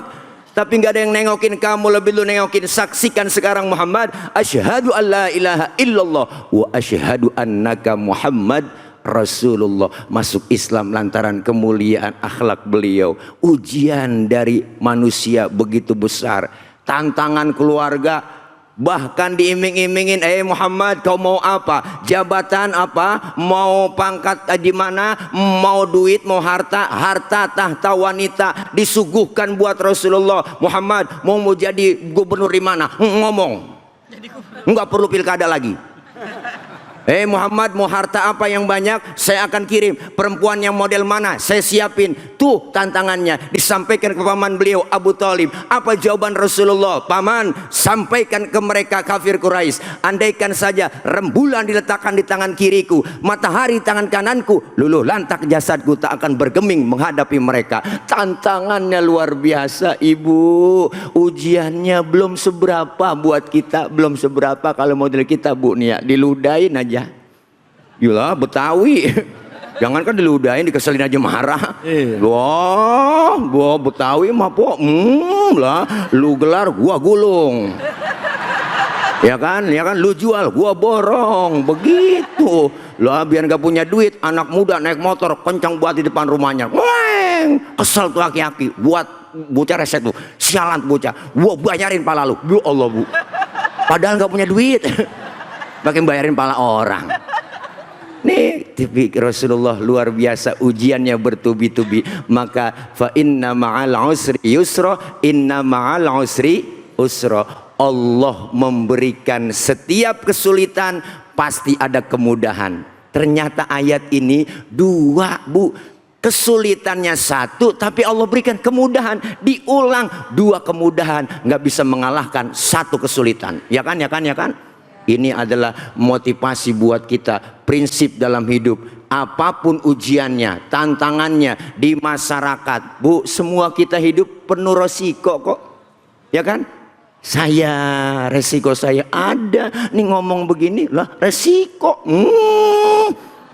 tapi nggak ada yang nengokin kamu, lebih lu nengokin. Saksikan sekarang Muhammad, asyhadu alla ilaha illallah wa asyhadu annaka Muhammad Rasulullah. Masuk Islam lantaran kemuliaan akhlak beliau. Ujian dari manusia begitu besar, tantangan keluarga. Bahkan diiming-imingin, Muhammad kau mau apa? Jabatan apa? Mau pangkat di mana? Mau duit, mau harta? Harta, tahta, wanita disuguhkan buat Rasulullah. Muhammad mau jadi gubernur di mana? Ngomong. Enggak perlu pilkada lagi. Muhammad mau harta apa yang banyak? Saya akan kirim. Perempuan yang model mana? Saya siapin. Tuh tantangannya. Disampaikan ke paman beliau Abu Talib. Apa jawaban Rasulullah? Paman, sampaikan ke mereka kafir Quraisy, andaikan saja rembulan diletakkan di tangan kiriku, matahari tangan kananku, luluh lantak jasadku tak akan bergeming menghadapi mereka. Tantangannya luar biasa, Ibu. Ujiannya belum seberapa buat kita, belum seberapa kalau model kita, Bu, nih ya, diludahin aja. Yulah Betawi, jangan kan diludahin, dikeselin aja marah. Wah, gua Betawi mah po, lah, lu gelar gua gulung. Ya kan, lu jual gua borong, begitu. Lah biar gak punya duit, anak muda naik motor kencang buat di depan rumahnya. Weng, kesel tuh aki-aki, buat bocah reset tuh, sialan bocah, gua bayarin pala lu. Ya Allah, Bu. Padahal gak punya duit. Makin bayarin pala orang. Nih, tapi Rasulullah luar biasa, ujiannya bertubi-tubi. Maka fa inna ma'al usri yusra, inna ma'al usri usra. Allah memberikan setiap kesulitan pasti ada kemudahan. Ternyata ayat ini dua, Bu. Kesulitannya satu, tapi Allah berikan kemudahan. Diulang, dua kemudahan nggak bisa mengalahkan satu kesulitan. Ya kan, ya kan, ya kan? Ini adalah motivasi buat kita, prinsip dalam hidup. Apapun ujiannya, tantangannya di masyarakat, Bu, semua kita hidup penuh resiko kok. Ya kan? Resiko saya ada. Nih ngomong begini lah, resiko.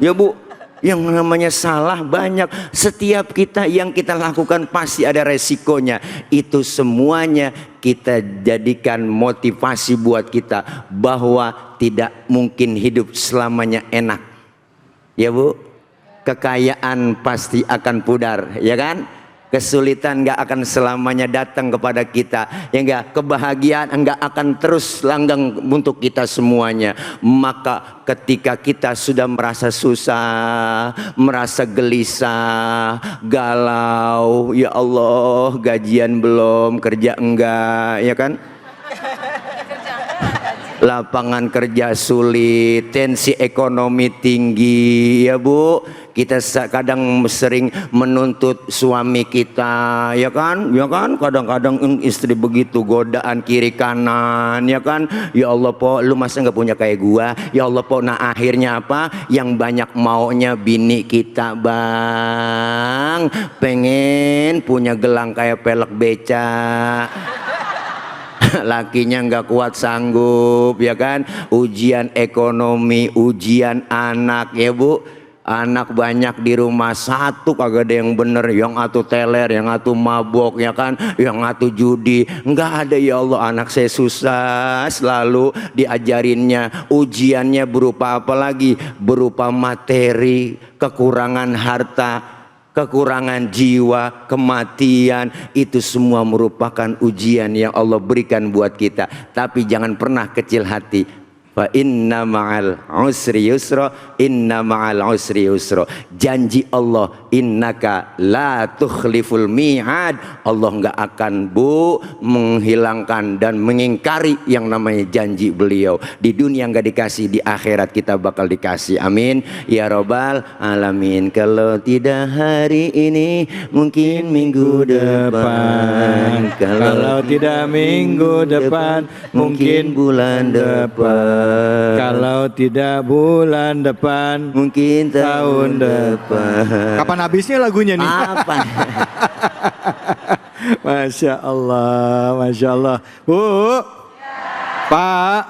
Ya Bu, yang namanya salah banyak. Setiap kita yang kita lakukan pasti ada resikonya. Itu semuanya kita jadikan motivasi buat kita bahwa tidak mungkin hidup selamanya enak. Ya Bu, kekayaan pasti akan pudar, ya kan? Kesulitan nggak akan selamanya datang kepada kita, ya enggak? Kebahagiaan enggak akan terus langgang untuk kita semuanya. Maka ketika kita sudah merasa susah, merasa gelisah, galau, ya Allah, gajian belum, kerja enggak, ya kan? Lapangan kerja sulit, tensi ekonomi tinggi, ya Bu. Kita kadang sering menuntut suami kita, ya kan? Ya kan? Kadang-kadang istri begitu, godaan kiri kanan, ya kan? Ya Allah po, lu masa nggak punya kayak gua? Ya Allah po, nah akhirnya apa? Yang banyak maunya bini kita, bang, pengen punya gelang kayak pelek beca. Lakinya nggak kuat sanggup, ya kan? Ujian ekonomi, ujian anak, ya bu. Anak banyak di rumah, satu kagak ada yang bener, yang atu teler, yang atu mabok, ya kan, yang atu judi, nggak ada. Ya Allah, anak saya susah selalu diajarinnya. Ujiannya berupa apa lagi? Berupa materi, kekurangan harta, kekurangan jiwa, kematian. Itu semua merupakan ujian yang Allah berikan buat kita. Tapi jangan pernah kecil hati. Fa inna ma'al usri yusra, inna ma'al usri yusra. Janji Allah, innaka la tukhliful mi'ad. Allah enggak akan menghilangkan dan mengingkari yang namanya janji beliau. Di dunia enggak dikasih, di akhirat kita bakal dikasih. Amin ya rabbal alamin. Kalau tidak hari ini, mungkin minggu depan. Kalau tidak minggu depan, mungkin bulan depan. Kalau tidak bulan depan, mungkin tahun depan. Kapan habisnya lagunya nih? Apa? Masya Allah, Masya Allah. Bu, Pak,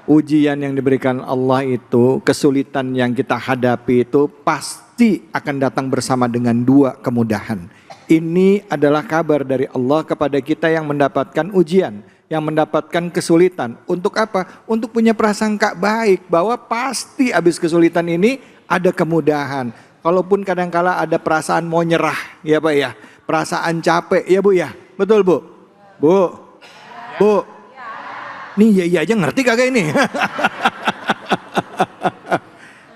ujian yang diberikan Allah itu, kesulitan yang kita hadapi itu pasti akan datang bersama dengan dua kemudahan. Ini adalah kabar dari Allah kepada kita yang mendapatkan ujian, yang mendapatkan kesulitan. Untuk apa? Untuk punya prasangka baik bahwa pasti habis kesulitan ini ada kemudahan. Kalaupun kadangkala ada perasaan mau nyerah, ya Pak ya, perasaan capek, ya Bu ya, betul Bu? Bu, nih iya aja ngerti kagak ini?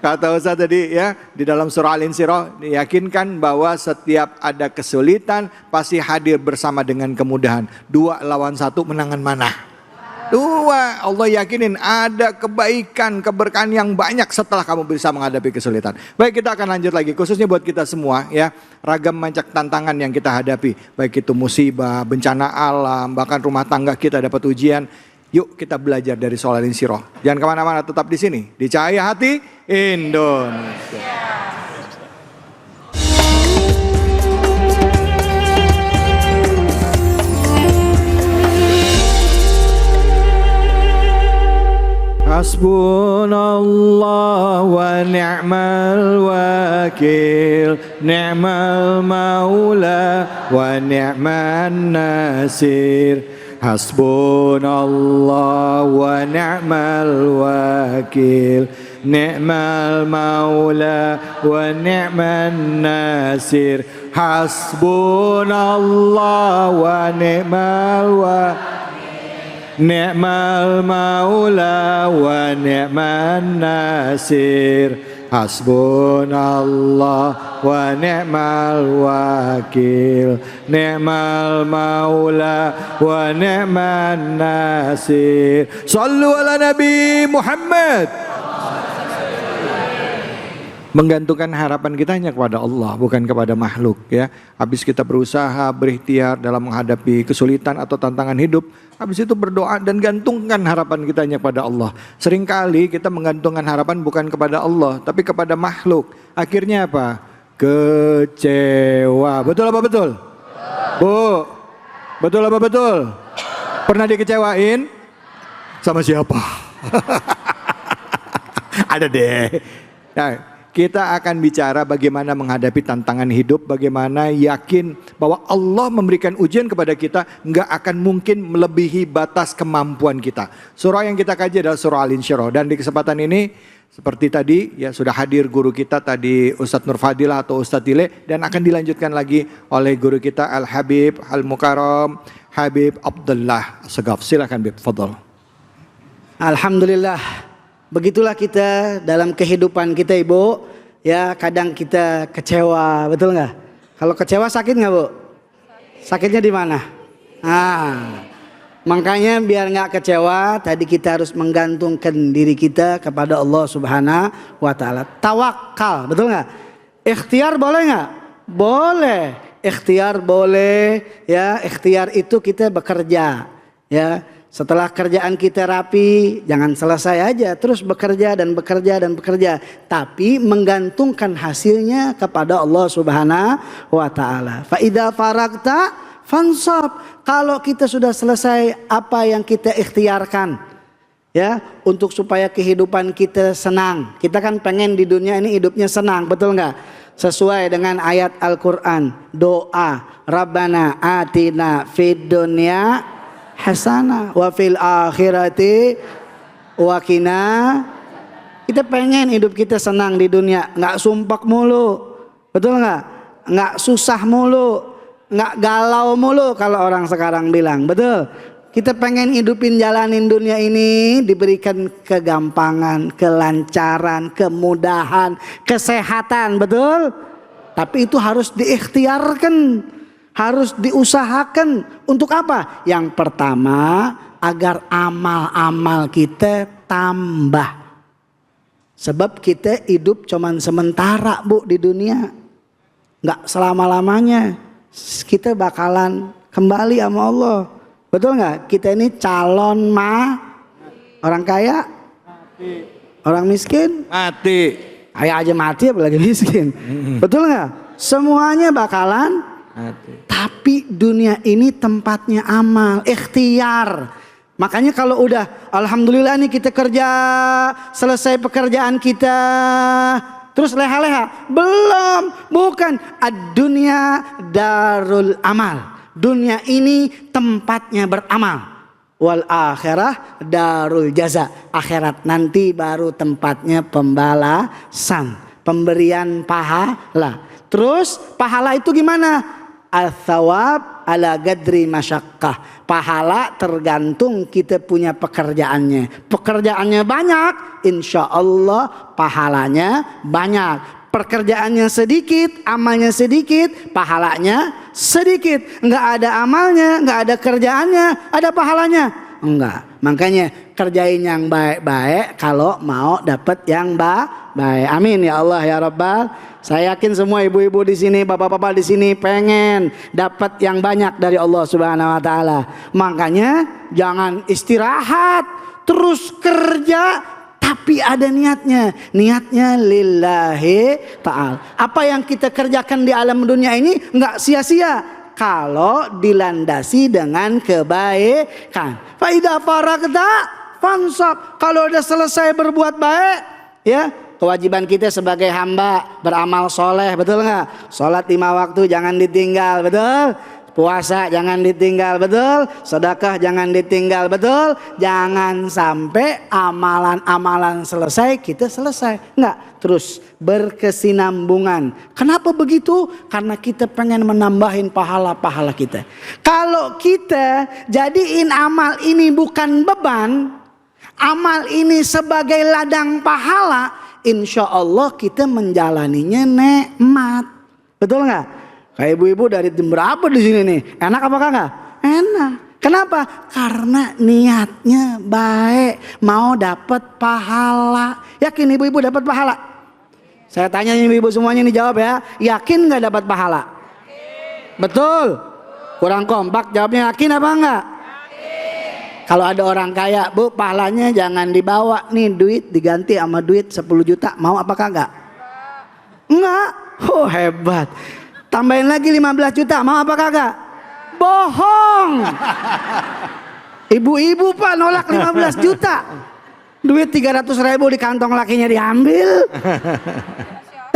Kata Ustaz tadi ya, di dalam surah Al-Insyirah diyakinkan bahwa setiap ada kesulitan pasti hadir bersama dengan kemudahan. 2 lawan 1 menangan mana? 2. Allah yakinin ada kebaikan, keberkahan yang banyak setelah kamu bisa menghadapi kesulitan. Baik, kita akan lanjut lagi khususnya buat kita semua ya. Ragam macam tantangan yang kita hadapi, baik itu musibah, bencana alam, bahkan rumah tangga kita dapat ujian. Yuk kita belajar dari surah Al-Insyirah. Jangan kemana-mana, tetap di sini di Cahaya Hati Indonesia. Hasbunallah wa ni'mal wakil, ni'mal maula wa ni'man nasir. Hasbunallah wa ni'mal wakil, ni'mal maula wa ni'man nasir. Hasbunallah wa ni'mal wakil, ni'mal maula wa ni'man nasir. Hasbunallah wa ni'mal wakil, ni'mal maula wa ni'man nasir. Sallu ala Nabi Muhammad. Menggantungkan harapan kita hanya kepada Allah, bukan kepada makhluk ya. Habis kita berusaha, berikhtiar dalam menghadapi kesulitan atau tantangan hidup, habis itu berdoa dan gantungkan harapan kita hanya kepada Allah. Seringkali kita menggantungkan harapan bukan kepada Allah, tapi kepada makhluk. Akhirnya apa? Kecewa. Betul apa betul? Bu, betul apa betul? Pernah dikecewain? Sama siapa? Ada deh. Nah, kita akan bicara bagaimana menghadapi tantangan hidup, bagaimana yakin bahwa Allah memberikan ujian kepada kita nggak akan mungkin melebihi batas kemampuan kita. Surah yang kita kaji adalah surah Al-Insyirah, dan di kesempatan ini seperti tadi ya sudah hadir guru kita tadi Ustadz Nur Fadilah atau Ustadz Tile, dan akan dilanjutkan lagi oleh guru kita Al-Habib Al-Mukarram Habib Abdullah Segaf. Silakan Bib, fadhal. Alhamdulillah. Begitulah kita dalam kehidupan kita Ibu. Ya kadang kita kecewa, betul nggak? Kalau kecewa sakit nggak Bu? Sakitnya di mana? Makanya biar nggak kecewa, tadi kita harus menggantungkan diri kita kepada Allah Subhanahu wa Ta'ala. Tawakal, betul nggak? Ikhtiar boleh nggak? Boleh. Ikhtiar boleh, ya. Ikhtiar itu kita bekerja, ya. Setelah kerjaan kita rapi, jangan selesai aja, terus bekerja dan bekerja dan bekerja, tapi menggantungkan hasilnya kepada Allah Subhanahu wa Ta'ala. Fa idza faragta fansab. Kalau kita sudah selesai apa yang kita ikhtiarkan, ya, untuk supaya kehidupan kita senang. Kita kan pengen di dunia ini hidupnya senang, betul nggak? Sesuai dengan ayat Al-Quran, doa Rabbana atina fid dunya hasanah wa fil akhirati wa qina. Kita pengen hidup kita senang di dunia, nggak sumpek mulu, betul nggak? Nggak susah mulu, nggak galau mulu kalau orang sekarang bilang, betul. Kita pengen hidupin jalanin dunia ini diberikan kegampangan, kelancaran, kemudahan, kesehatan, betul. Tapi itu harus diikhtiarkan, harus diusahakan. Untuk apa? Yang pertama, agar amal-amal kita tambah. Sebab kita hidup cuman sementara, Bu, di dunia. Nggak selama-lamanya. Kita bakalan kembali sama Allah. Betul nggak? Kita ini calon orang kaya, mati. Orang miskin, Mati. kaya aja mati apalagi miskin. Betul nggak? Semuanya bakalan mati. Tapi dunia ini tempatnya amal, ikhtiar. Makanya kalau udah alhamdulillah nih kita kerja, selesai pekerjaan kita, terus leha-leha, belum, bukan. Ad-dunya darul amal. Dunia ini tempatnya beramal. Wal akhirah darul jaza. Akhirat nanti baru tempatnya pembalasan, pemberian pahala. Terus pahala itu gimana? Al-thawab ala gadri masyakkah. Pahala tergantung kita punya pekerjaannya. Pekerjaannya banyak, insya Allah pahalanya banyak. Pekerjaannya sedikit, amalnya sedikit, pahalanya sedikit. Enggak ada amalnya, enggak ada kerjaannya, ada pahalanya? Enggak. Makanya kerjain yang baik-baik kalau mau dapat yang baik. Amin ya Allah ya Rabbal. Saya yakin semua ibu-ibu di sini, bapak-bapak di sini pengen dapat yang banyak dari Allah Subhanahu wa Ta'ala. Makanya jangan istirahat, terus kerja. Tapi ada niatnya, niatnya lillahi ta'ala. Apa yang kita kerjakan di alam dunia ini enggak sia-sia kalau dilandasi dengan kebaikan. Fa idza faragta fansab. Kalau udah selesai berbuat baik, ya, kewajiban kita sebagai hamba beramal soleh, betul nggak? Sholat 5 waktu jangan ditinggal, betul? Puasa jangan ditinggal, betul? Sedekah jangan ditinggal, betul? Jangan sampai amalan-amalan selesai kita selesai. Enggak, terus berkesinambungan. Kenapa begitu? Karena kita pengen menambahin pahala-pahala kita. Kalau kita jadiin amal ini bukan beban, amal ini sebagai ladang pahala, insya Allah kita menjalaninya nikmat. Betul nggak? Kayak ibu-ibu dari jam berapa di sini nih? Enak apa kagak? Enak. Kenapa? Karena niatnya baik, mau dapat pahala. Yakin ibu-ibu dapat pahala? Saya tanya ibu-ibu semuanya nih jawab ya. Yakin nggak dapat pahala? Yakin. Betul? Kurang kompak jawabnya, yakin apa enggak? Yakin. Kalau ada orang kaya, Bu, pahalanya jangan dibawa nih, duit diganti sama duit 10 juta. Mau apa kagak? Enggak. Oh, hebat. Tambahin lagi 15 juta, mau apa kagak? Bohong. Ibu-ibu Pak nolak 15 juta. Duit 300.000 di kantong lakinya diambil.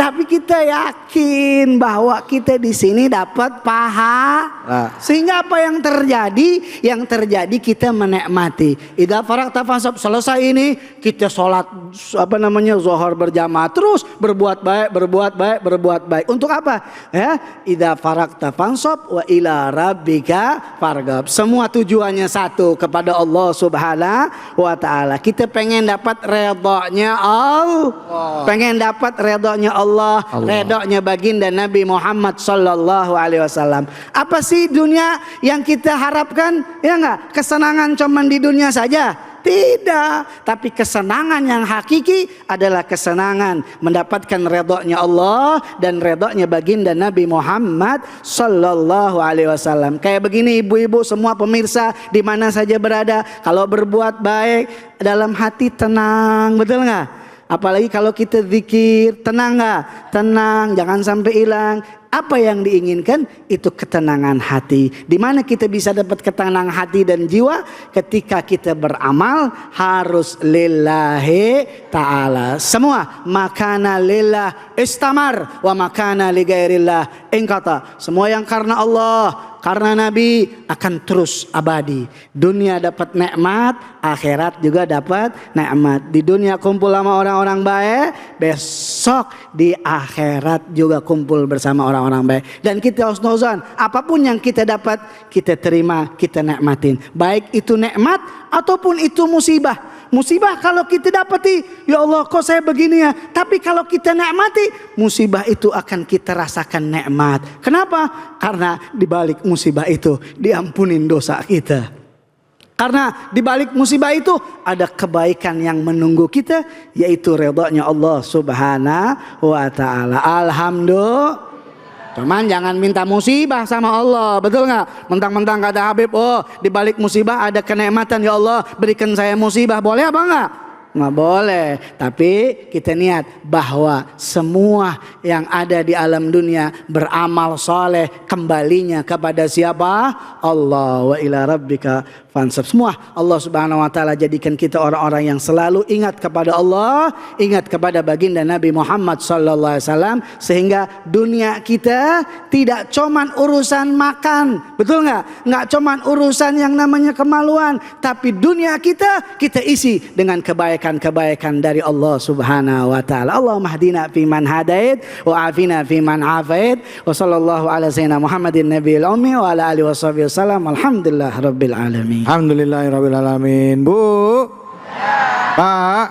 Tapi kita yakin bahwa kita di sini dapat pahala. Sehingga apa yang terjadi? Yang terjadi kita menikmati. Idza faragta fansab, selesai ini kita sholat zuhur berjamaah, terus berbuat baik, berbuat baik, berbuat baik. Untuk apa? Ya, idza faragta fansab wa ila rabbika farghab. Semua tujuannya satu, kepada Allah Subhanahu wa Ta'ala. Kita pengen dapat redanya Allah. Pengen dapat redanya Allah. Allah, redoknya baginda Nabi Muhammad sallallahu alaihi wasallam. Apa sih dunia yang kita harapkan? Ya enggak? Kesenangan cuman di dunia saja? Tidak, tapi kesenangan yang hakiki adalah kesenangan mendapatkan redoknya Allah dan redoknya baginda Nabi Muhammad sallallahu alaihi wasallam. Kayak begini ibu-ibu semua pemirsa di mana saja berada, kalau berbuat baik dalam hati tenang, betul nggak? Apalagi kalau kita zikir, tenang nggak? Tenang, jangan sampai hilang. Apa yang diinginkan itu ketenangan hati. Di mana kita bisa dapat ketenangan hati dan jiwa? Ketika kita beramal harus lillahi ta'ala. Semua makana lillah istamar wa makana li ghairillah ingqata. Semua yang karena Allah, karena Nabi akan terus abadi. Dunia dapat nikmat, akhirat juga dapat nikmat. Di dunia kumpul sama orang-orang baik, besok di akhirat juga kumpul bersama orang-orang baik. Dan kita husnuzan, apapun yang kita dapat, kita terima, kita nikmatin. Baik itu nikmat ataupun itu musibah. Musibah kalau kita dapati, ya Allah kok saya begini ya. Tapi kalau kita nikmati, musibah itu akan kita rasakan nikmat. Kenapa? Karena di balik musibah itu diampunin dosa kita. Karena di balik musibah itu ada kebaikan yang menunggu kita, yaitu ridhonya Allah Subhanahu wa taala. Alhamdulillah. Cuman jangan minta musibah sama Allah, betul nggak? Mentang-mentang kata Habib, oh di balik musibah ada kenikmatan, ya Allah berikan saya musibah, boleh apa enggak? Nggak boleh. Tapi kita niat bahwa semua yang ada di alam dunia beramal soleh, kembalinya kepada siapa? Allah. Wa ila rabbika fansab. Semua Allah Subhanahu wa taala jadikan kita orang-orang yang selalu ingat kepada Allah, ingat kepada baginda Nabi Muhammad sallallahu alaihi wasallam, sehingga dunia kita tidak cuman urusan makan, betul nggak? Nggak cuman urusan yang namanya kemaluan, tapi dunia kita isi dengan kebaikan dari Allah Subhanahu wa taala. Allahumma hdina fi man hadait wa afina fi man afait wa sallallahu ala sayyidina Muhammadin nabiyil ummi wa ala alihi washabihi wasallam. Alhamdulillah rabbil alamin. Alhamdulillahirabbil alamin. Bu, Pak,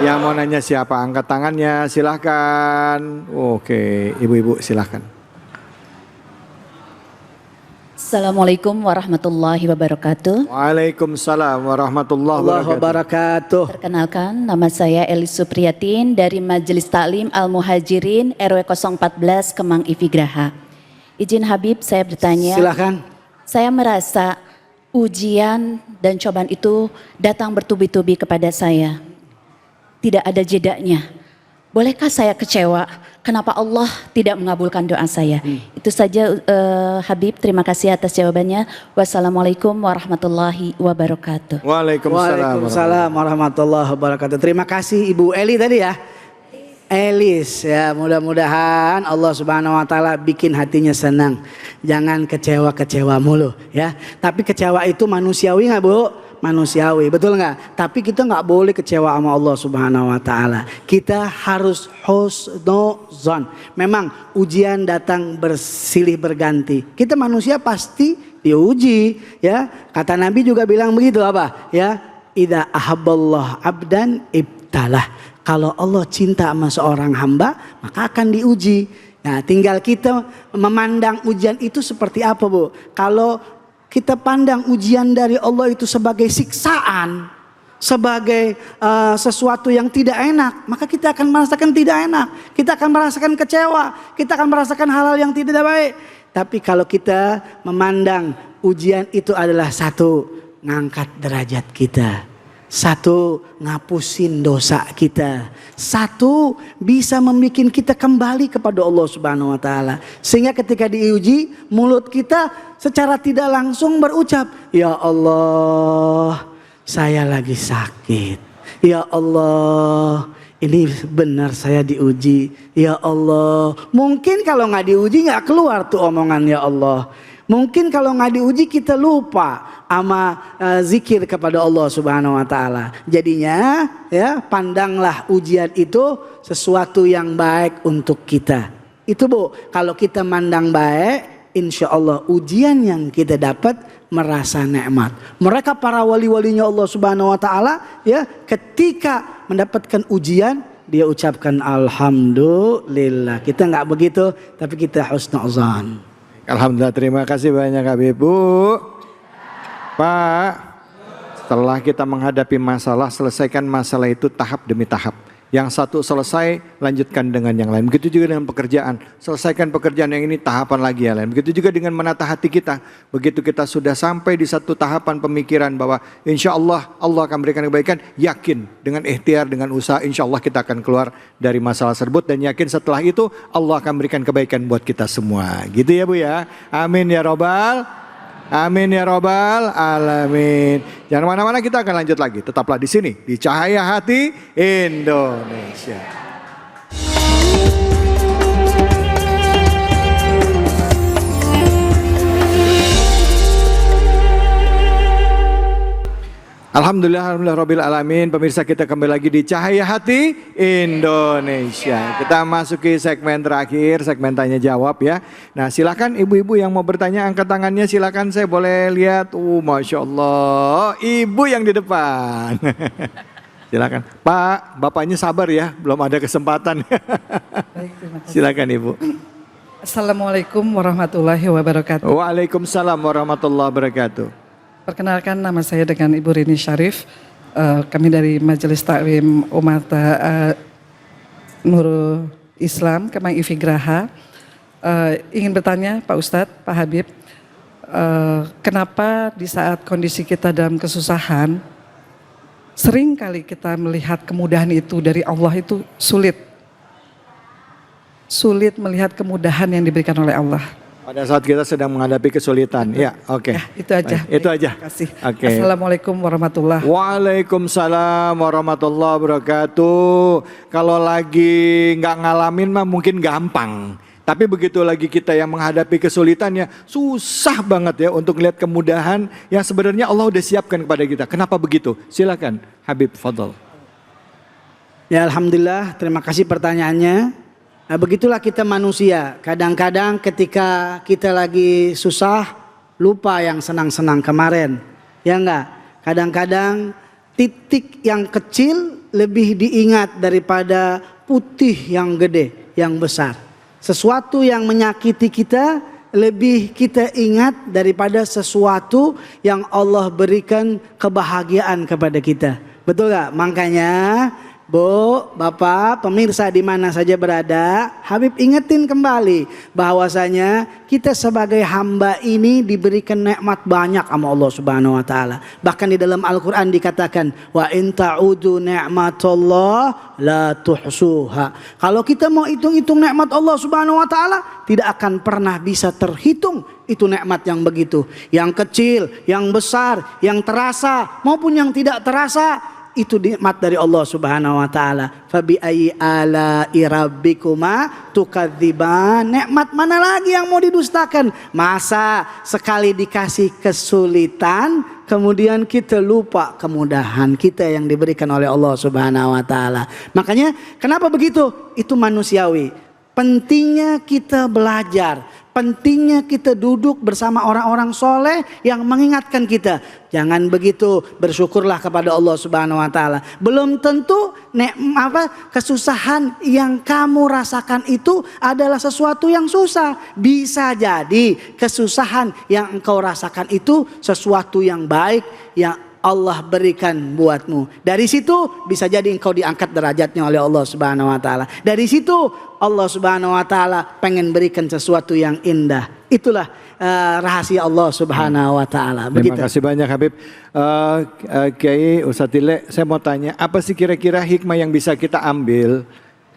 yang mau nanya siapa? Angkat tangannya, silahkan. Oke, ibu-ibu silahkan. Assalamualaikum warahmatullahi wabarakatuh. Waalaikumsalam warahmatullahi wabarakatuh. Perkenalkan, nama saya Elis Supriyatin dari Majelis Taklim Al-Muhajirin RW 014 Kemang Ivigraha. Izin Habib saya bertanya. Silahkan. Saya merasa ujian dan cobaan itu datang bertubi-tubi kepada saya. Tidak ada jedanya. Bolehkah saya kecewa? Kenapa Allah tidak mengabulkan doa saya? Itu saja Habib, terima kasih atas jawabannya. Wassalamualaikum warahmatullahi wabarakatuh. Waalaikumsalam warahmatullahi wabarakatuh. Terima kasih Ibu Eli tadi ya. Elis ya, mudah-mudahan Allah Subhanahu wa taala bikin hatinya senang. Jangan kecewa-kecewa mulu ya. Tapi kecewa itu manusiawi enggak, Bu? Manusiawi, betul nggak? Tapi kita nggak boleh kecewa sama Allah Subhanahu wa taala. Kita harus husnuzon. Memang ujian datang bersilih berganti. Kita manusia pasti diuji, ya. Kata Nabi juga bilang begitu apa? Ya, idza ahabballah abdan ibtalah. Kalau Allah cinta sama seorang hamba, maka akan diuji. Nah, tinggal kita memandang ujian itu seperti apa, Bu? Kalau kita pandang ujian dari Allah itu sebagai siksaan, sebagai sesuatu yang tidak enak, maka kita akan merasakan tidak enak, kita akan merasakan kecewa, kita akan merasakan hal-hal yang tidak baik. Tapi kalau kita memandang ujian itu adalah satu, ngangkat derajat kita, satu, ngapusin dosa kita, satu, bisa membuat kita kembali kepada Allah Subhanahu wa taala. Sehingga ketika diuji, mulut kita secara tidak langsung berucap, ya Allah, saya lagi sakit. Ya Allah, ini benar saya diuji. Ya Allah, mungkin kalau nggak diuji nggak keluar tuh omongan ya Allah. Mungkin kalau nggak diuji kita lupa sama zikir kepada Allah Subhanahu wa taala. Jadinya ya, pandanglah ujian itu sesuatu yang baik untuk kita. Itu Bu, kalau kita mandang baik, insya Allah ujian yang kita dapat merasa nikmat. Mereka para wali-walinya Allah Subhanahu wa taala ya, ketika mendapatkan ujian dia ucapkan alhamdulillah. Kita nggak begitu, tapi kita husnuzan. Alhamdulillah, terima kasih banyak Habib. Bu, Pak, setelah kita menghadapi masalah, selesaikan masalah itu tahap demi tahap. Yang satu selesai, lanjutkan dengan yang lain. Begitu juga dengan pekerjaan. Selesaikan pekerjaan yang ini, tahapan lagi yang lain. Begitu juga dengan menata hati kita. Begitu kita sudah sampai di satu tahapan pemikiran bahwa insya Allah akan berikan kebaikan, yakin dengan ikhtiar, dengan usaha, insya Allah kita akan keluar dari masalah tersebut. Dan yakin setelah itu Allah akan berikan kebaikan buat kita semua. Gitu ya Bu ya. Amin ya robbal. Amin ya robbal alamin. Jangan mana-mana, kita akan lanjut lagi. Tetaplah di sini di Cahaya Hati Indonesia. Alhamdulillah, rabbil alamin. Pemirsa, kita kembali lagi di Cahaya Hati Indonesia. Kita masuki segmen terakhir, segmen tanya jawab ya. Nah, silakan ibu-ibu yang mau bertanya angkat tangannya, silakan, saya boleh lihat. Masya Allah, ibu yang di depan. Silakan. Pak, bapaknya sabar ya, belum ada kesempatan. Baik, terima kasih. Silakan Ibu. Assalamualaikum warahmatullahi wabarakatuh. Waalaikumsalam warahmatullahi wabarakatuh. Perkenalkan, nama saya dengan Ibu Rini Syarif. Kami dari Majelis Taklim Umata Nurul Islam Kemang Ivi Graha. Ingin bertanya Pak Ustadz, Pak Habib, kenapa di saat kondisi kita dalam kesusahan, sering kali kita melihat kemudahan itu dari Allah itu sulit melihat kemudahan yang diberikan oleh Allah. Pada saat kita sedang menghadapi kesulitan. Ya, oke. Ya, itu aja. Baik, itu aja. Terima kasih. Oke. Assalamualaikum warahmatullahi wabarakatuh. Waalaikumsalam warahmatullahi wabarakatuh. Kalau lagi nggak ngalamin mah mungkin gampang. Tapi begitu lagi kita yang menghadapi kesulitannya, susah banget ya untuk lihat kemudahan yang sebenarnya Allah udah siapkan kepada kita. Kenapa begitu? Silakan Habib, fadhol. Ya alhamdulillah, terima kasih pertanyaannya. Nah, begitulah kita manusia. Kadang-kadang ketika kita lagi susah, lupa yang senang-senang kemarin. Ya enggak? Kadang-kadang titik yang kecil lebih diingat daripada putih yang gede, yang besar. Sesuatu yang menyakiti kita lebih kita ingat daripada sesuatu yang Allah berikan kebahagiaan kepada kita. Betul gak? Makanya Bu, Bapak, pemirsa di mana saja berada, Habib ingetin kembali bahwasanya kita sebagai hamba ini diberikan nikmat banyak sama Allah Subhanahu wa taala. Bahkan di dalam Al-Qur'an dikatakan, "Wa in ta'udu ni'matallah la tuhsuha." Kalau kita mau hitung-hitung nikmat Allah Subhanahu wa taala, tidak akan pernah bisa terhitung itu nikmat yang begitu. Yang kecil, yang besar, yang terasa maupun yang tidak terasa, itu nikmat dari Allah Subhanahu wa taala. Fabi ayyi ala'i rabbikuma tukadziban. Nikmat mana lagi yang mau didustakan? Masa sekali dikasih kesulitan kemudian kita lupa kemudahan kita yang diberikan oleh Allah Subhanahu wa taala. Makanya kenapa begitu? Itu manusiawi. Pentingnya kita belajar, pentingnya kita duduk bersama orang-orang soleh yang mengingatkan kita. Jangan begitu, bersyukurlah kepada Allah Subhanahu wa taala. Belum tentu kesusahan yang kamu rasakan itu adalah sesuatu yang susah. Bisa jadi kesusahan yang engkau rasakan itu sesuatu yang baik yang Allah berikan buatmu. Dari situ bisa jadi engkau diangkat derajatnya oleh Allah Subhanahu wa taala. Dari situ Allah Subhanahu wa taala pengen berikan sesuatu yang indah. Itulah rahasia Allah Subhanahu wa taala. Terima kasih banyak Habib. Kiai Ustadz Tile, saya mau tanya, apa sih kira-kira hikmah yang bisa kita ambil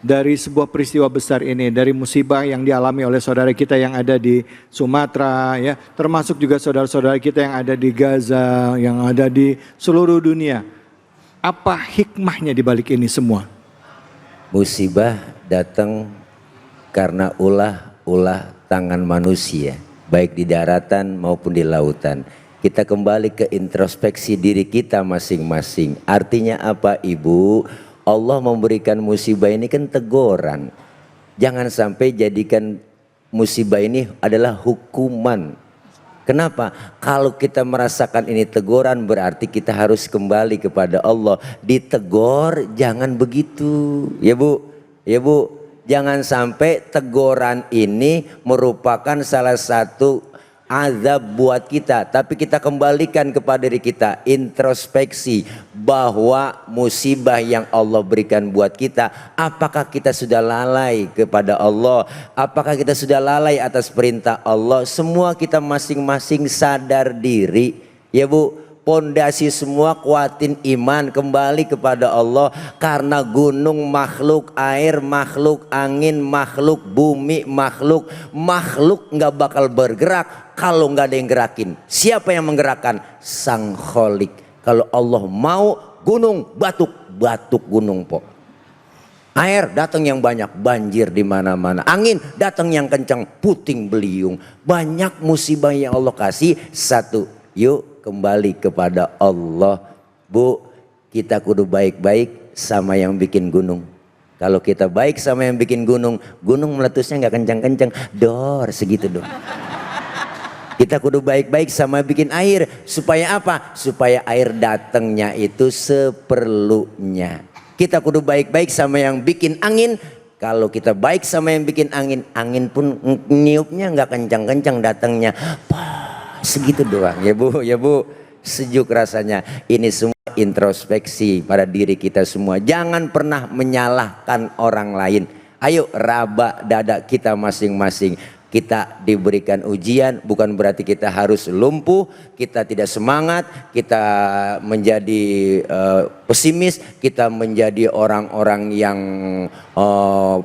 dari sebuah peristiwa besar ini, dari musibah yang dialami oleh saudara kita yang ada di Sumatera, ya, termasuk juga saudara-saudara kita yang ada di Gaza, yang ada di seluruh dunia. Apa hikmahnya di balik ini semua? Musibah datang karena ulah tangan manusia, baik di daratan maupun di lautan. Kita kembali ke introspeksi diri kita masing-masing. Artinya apa, Ibu? Allah memberikan musibah ini kan teguran. Jangan sampai jadikan musibah ini adalah hukuman. Kenapa? Kalau kita merasakan ini teguran berarti kita harus kembali kepada Allah. Ditegur jangan begitu. Ya Bu, ya Bu, jangan sampai teguran ini merupakan salah satu azab buat kita, tapi kita kembalikan kepada diri kita, introspeksi bahwa musibah yang Allah berikan buat kita, apakah kita sudah lalai kepada Allah, apakah kita sudah lalai atas perintah Allah. Semua kita masing-masing sadar diri, ya Bu. Pondasi semua kuatin iman, kembali kepada Allah, karena gunung makhluk, air makhluk, angin makhluk, bumi makhluk. Makhluk nggak bakal bergerak kalau nggak ada yang gerakin. Siapa yang menggerakkan? Sang Kholik. Kalau Allah mau gunung batuk, batuk gunung po. Air datang yang banyak, banjir di mana-mana. Angin datang yang kencang, puting beliung. Banyak musibah yang Allah kasih. Satu, yuk kembali kepada Allah. Bu, kita kudu baik-baik sama yang bikin gunung. Kalau kita baik sama yang bikin gunung, gunung meletusnya nggak kencang-kencang, dor segitu dong. Kita kudu baik-baik sama bikin air. Supaya apa? Supaya air datangnya itu seperlunya. Kita kudu baik-baik sama yang bikin angin. Kalau kita baik sama yang bikin angin, angin pun niupnya nggak kencang-kencang datangnya. Segitu doang ya Bu, ya Bu. Sejuk rasanya. Ini semua introspeksi pada diri kita semua. Jangan pernah menyalahkan orang lain. Ayo raba dada kita masing-masing. Kita diberikan ujian bukan berarti kita harus lumpuh, kita tidak semangat, kita menjadi pesimis, kita menjadi orang-orang yang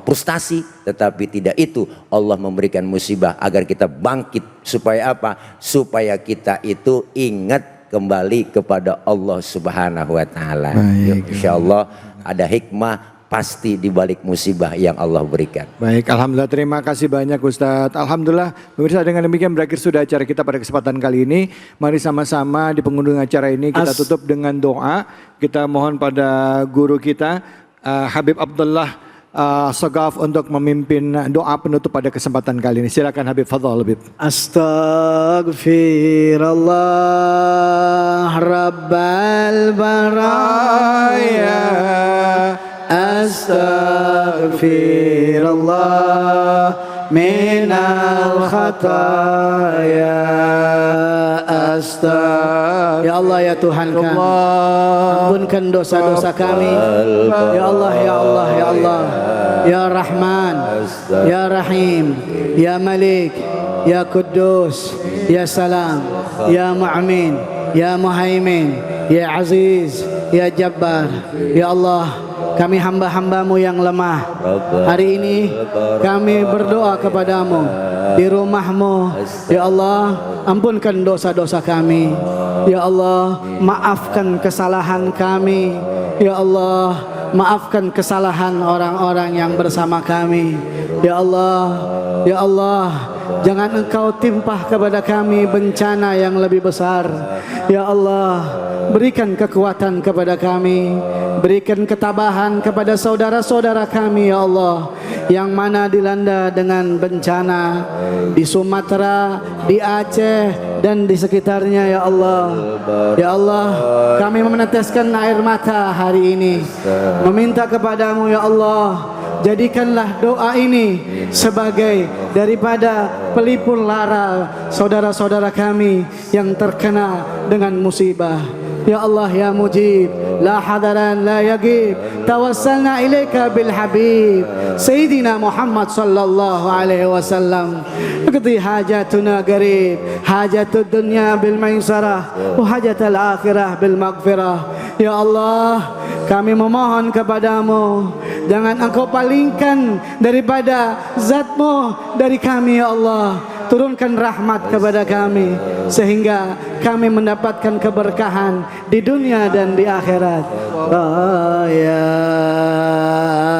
frustasi. Tetapi tidak itu, Allah memberikan musibah agar kita bangkit. Supaya apa? Supaya kita itu ingat kembali kepada Allah Subhanahu wa Ta'ala. Insya Allah ada hikmah pasti di balik musibah yang Allah berikan. Baik, alhamdulillah, terima kasih banyak Ustadz. Alhamdulillah, pemirsa, dengan demikian berakhir sudah acara kita pada kesempatan kali ini. Mari sama-sama di penghujung acara ini kita tutup dengan doa. Kita mohon pada guru kita Habib Abdullah Sagaf untuk memimpin doa penutup pada kesempatan kali ini. Silakan Habib, fadhal Habib. Astaghfirullah Rabbal baraya, astaghfirullah minal khataya, ya Allah ya Tuhan kami, ampunkan dosa-dosa kami. Ya Allah, ya Allah, ya Allah, ya Rahman, ya Rahim, ya Malik, ya Kudus, ya Salam, ya Mu'min, ya Muhaimin, ya Aziz, ya Jabbar. Ya Allah, kami hamba-hambamu yang lemah. Hari ini kami berdoa kepadamu di rumahmu. Ya Allah, ampunkan dosa-dosa kami. Ya Allah, maafkan kesalahan kami. Ya Allah, maafkan kesalahan orang-orang yang bersama kami. Ya Allah, ya Allah, jangan Engkau timpah kepada kami bencana yang lebih besar. Ya Allah, berikan kekuatan kepada kami, berikan ketabahan kepada saudara-saudara kami ya Allah, yang mana dilanda dengan bencana di Sumatera, di Aceh dan di sekitarnya ya Allah. Ya Allah, kami meneteskan air mata hari ini, meminta kepadamu ya Allah, jadikanlah doa ini sebagai daripada pelipur lara saudara-saudara kami yang terkena dengan musibah. Ya Allah ya Mujib, la hadaran la yagib, tawassalna ilaika bil habib Sayyidina Muhammad sallallahu alaihi wasallam. Qadi hajatuna qarib, hajatud dunya bil maisarah wa hajatul akhirah bil maghfirah. Ya Allah, kami memohon kepadamu, jangan Engkau palingkan daripada zatmu dari kami ya Allah. Turunkan rahmat kepada kami sehingga kami mendapatkan keberkahan di dunia dan di akhirat. Ya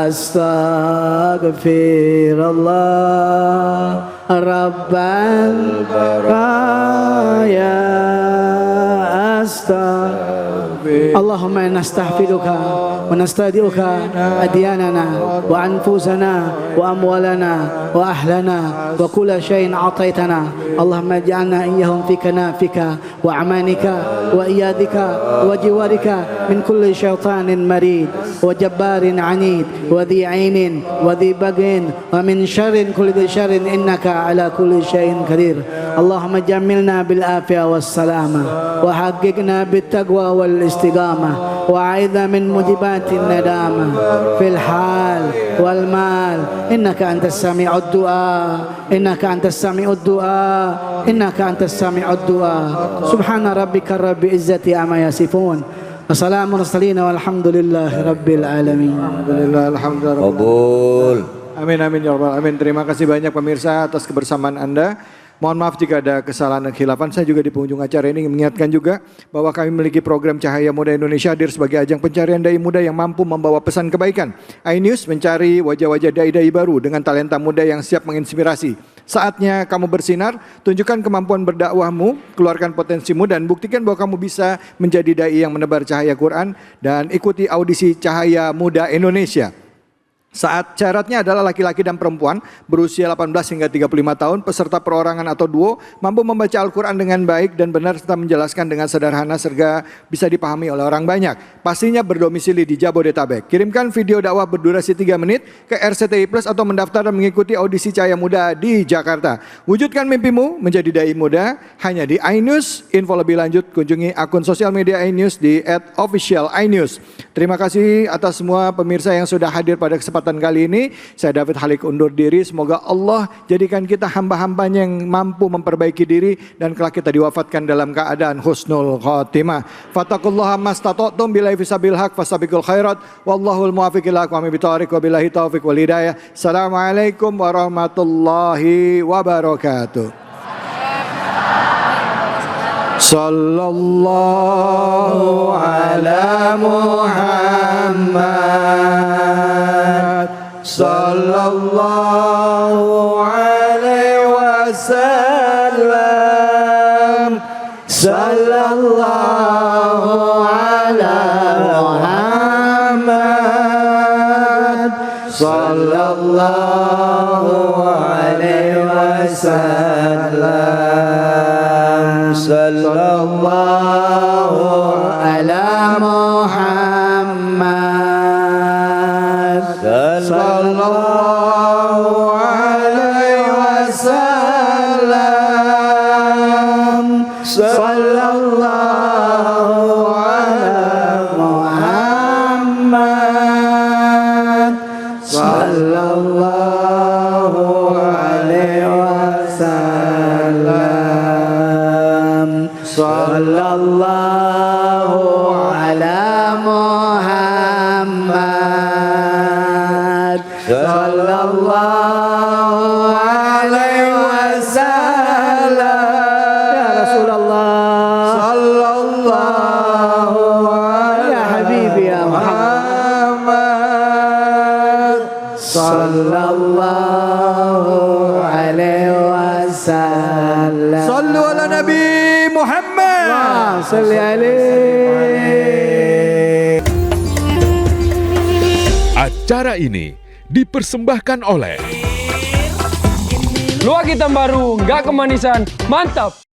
astaghfirullah Rabbal baraya, astaghfirullah اللهم إنا نستحفظك ونستودعك أدياننا وأنفسنا وأموالنا وأهلنا وكل شيء أعطيتنا اللهم اجعلنا إياهم في كنافك وأعمانك وإيادك وجوارك من كل شيطان مريد وجبار عنيد وذي عين وذي بغي ومن شر كل ذي شر إنك على كل شيء قدير اللهم جملنا بالعافية والسلامة وحققنا بالتقوى والاستقامة وأعذنا من موجبات الندامة في الحال والمال إنك أنت السميع الدعاء إنك أنت السميع الدعاء إنك أنت السميع الدعاء سبحان ربك رب العزة عما يصفون وسلام المرسلين والحمد لله رب العالمين. Alhamdulillah. Kabul. Amin amin ya rabbal alamin. Terima kasih banyak pemirsa atas kebersamaan Anda. Mohon maaf jika ada kesalahan dan khilafan. Saya juga di penghujung acara ini mengingatkan juga bahwa kami memiliki program Cahaya Muda Indonesia hadir sebagai ajang pencarian dai muda yang mampu membawa pesan kebaikan. iNews mencari wajah-wajah dai-dai baru dengan talenta muda yang siap menginspirasi. Saatnya kamu bersinar, tunjukkan kemampuan berdakwahmu, keluarkan potensimu dan buktikan bahwa kamu bisa menjadi dai yang menebar cahaya Quran dan ikuti audisi Cahaya Muda Indonesia. Saat syaratnya adalah laki-laki dan perempuan berusia 18 hingga 35 tahun, peserta perorangan atau duo, mampu membaca Al-Quran dengan baik dan benar serta menjelaskan dengan sederhana sehingga bisa dipahami oleh orang banyak. Pastinya berdomisili di Jabodetabek. Kirimkan video dakwah berdurasi 3 menit ke RCTI Plus atau mendaftar dan mengikuti audisi Cahaya Muda di Jakarta. Wujudkan mimpimu menjadi dai muda hanya di iNews. Info lebih lanjut kunjungi akun sosial media iNews di @officialinews. Terima kasih atas semua pemirsa yang sudah hadir pada kesempatan kali ini. Saya David Halik undur diri. Semoga Allah jadikan kita hamba-hambanya yang mampu memperbaiki diri dan kelak kita diwafatkan dalam keadaan husnul khotimah. Fattaqullaha mastata'tum billahi fisabil haq fasabiqul khairat wallahul muwaffiq ila aqwamit thoriq wa billahi taufiq wal hidayah. Assalamualaikum warahmatullahi wabarakatuh. Sallallahu ala Muhammad Sallallahu alaihi wasallam Sallallahu ala Muhammad Sallallahu alaihi wasallam Sallallahu ala Muhammad Sallallahu alaihi wasallam Sallallahu ala Muhammad Sallallahu alaihi wasallam Sallallahu ala Muhammad Sallallahu alaihi wasallam Ya Rasulullah Sallallahu ya Habibi ya Muhammad Sallallahu alaihi wasallam Sallu ala Nabi Muhammad Salli alaihi. Acara ini dipersembahkan oleh Luak hitam baru, nggak kemanisan, mantap!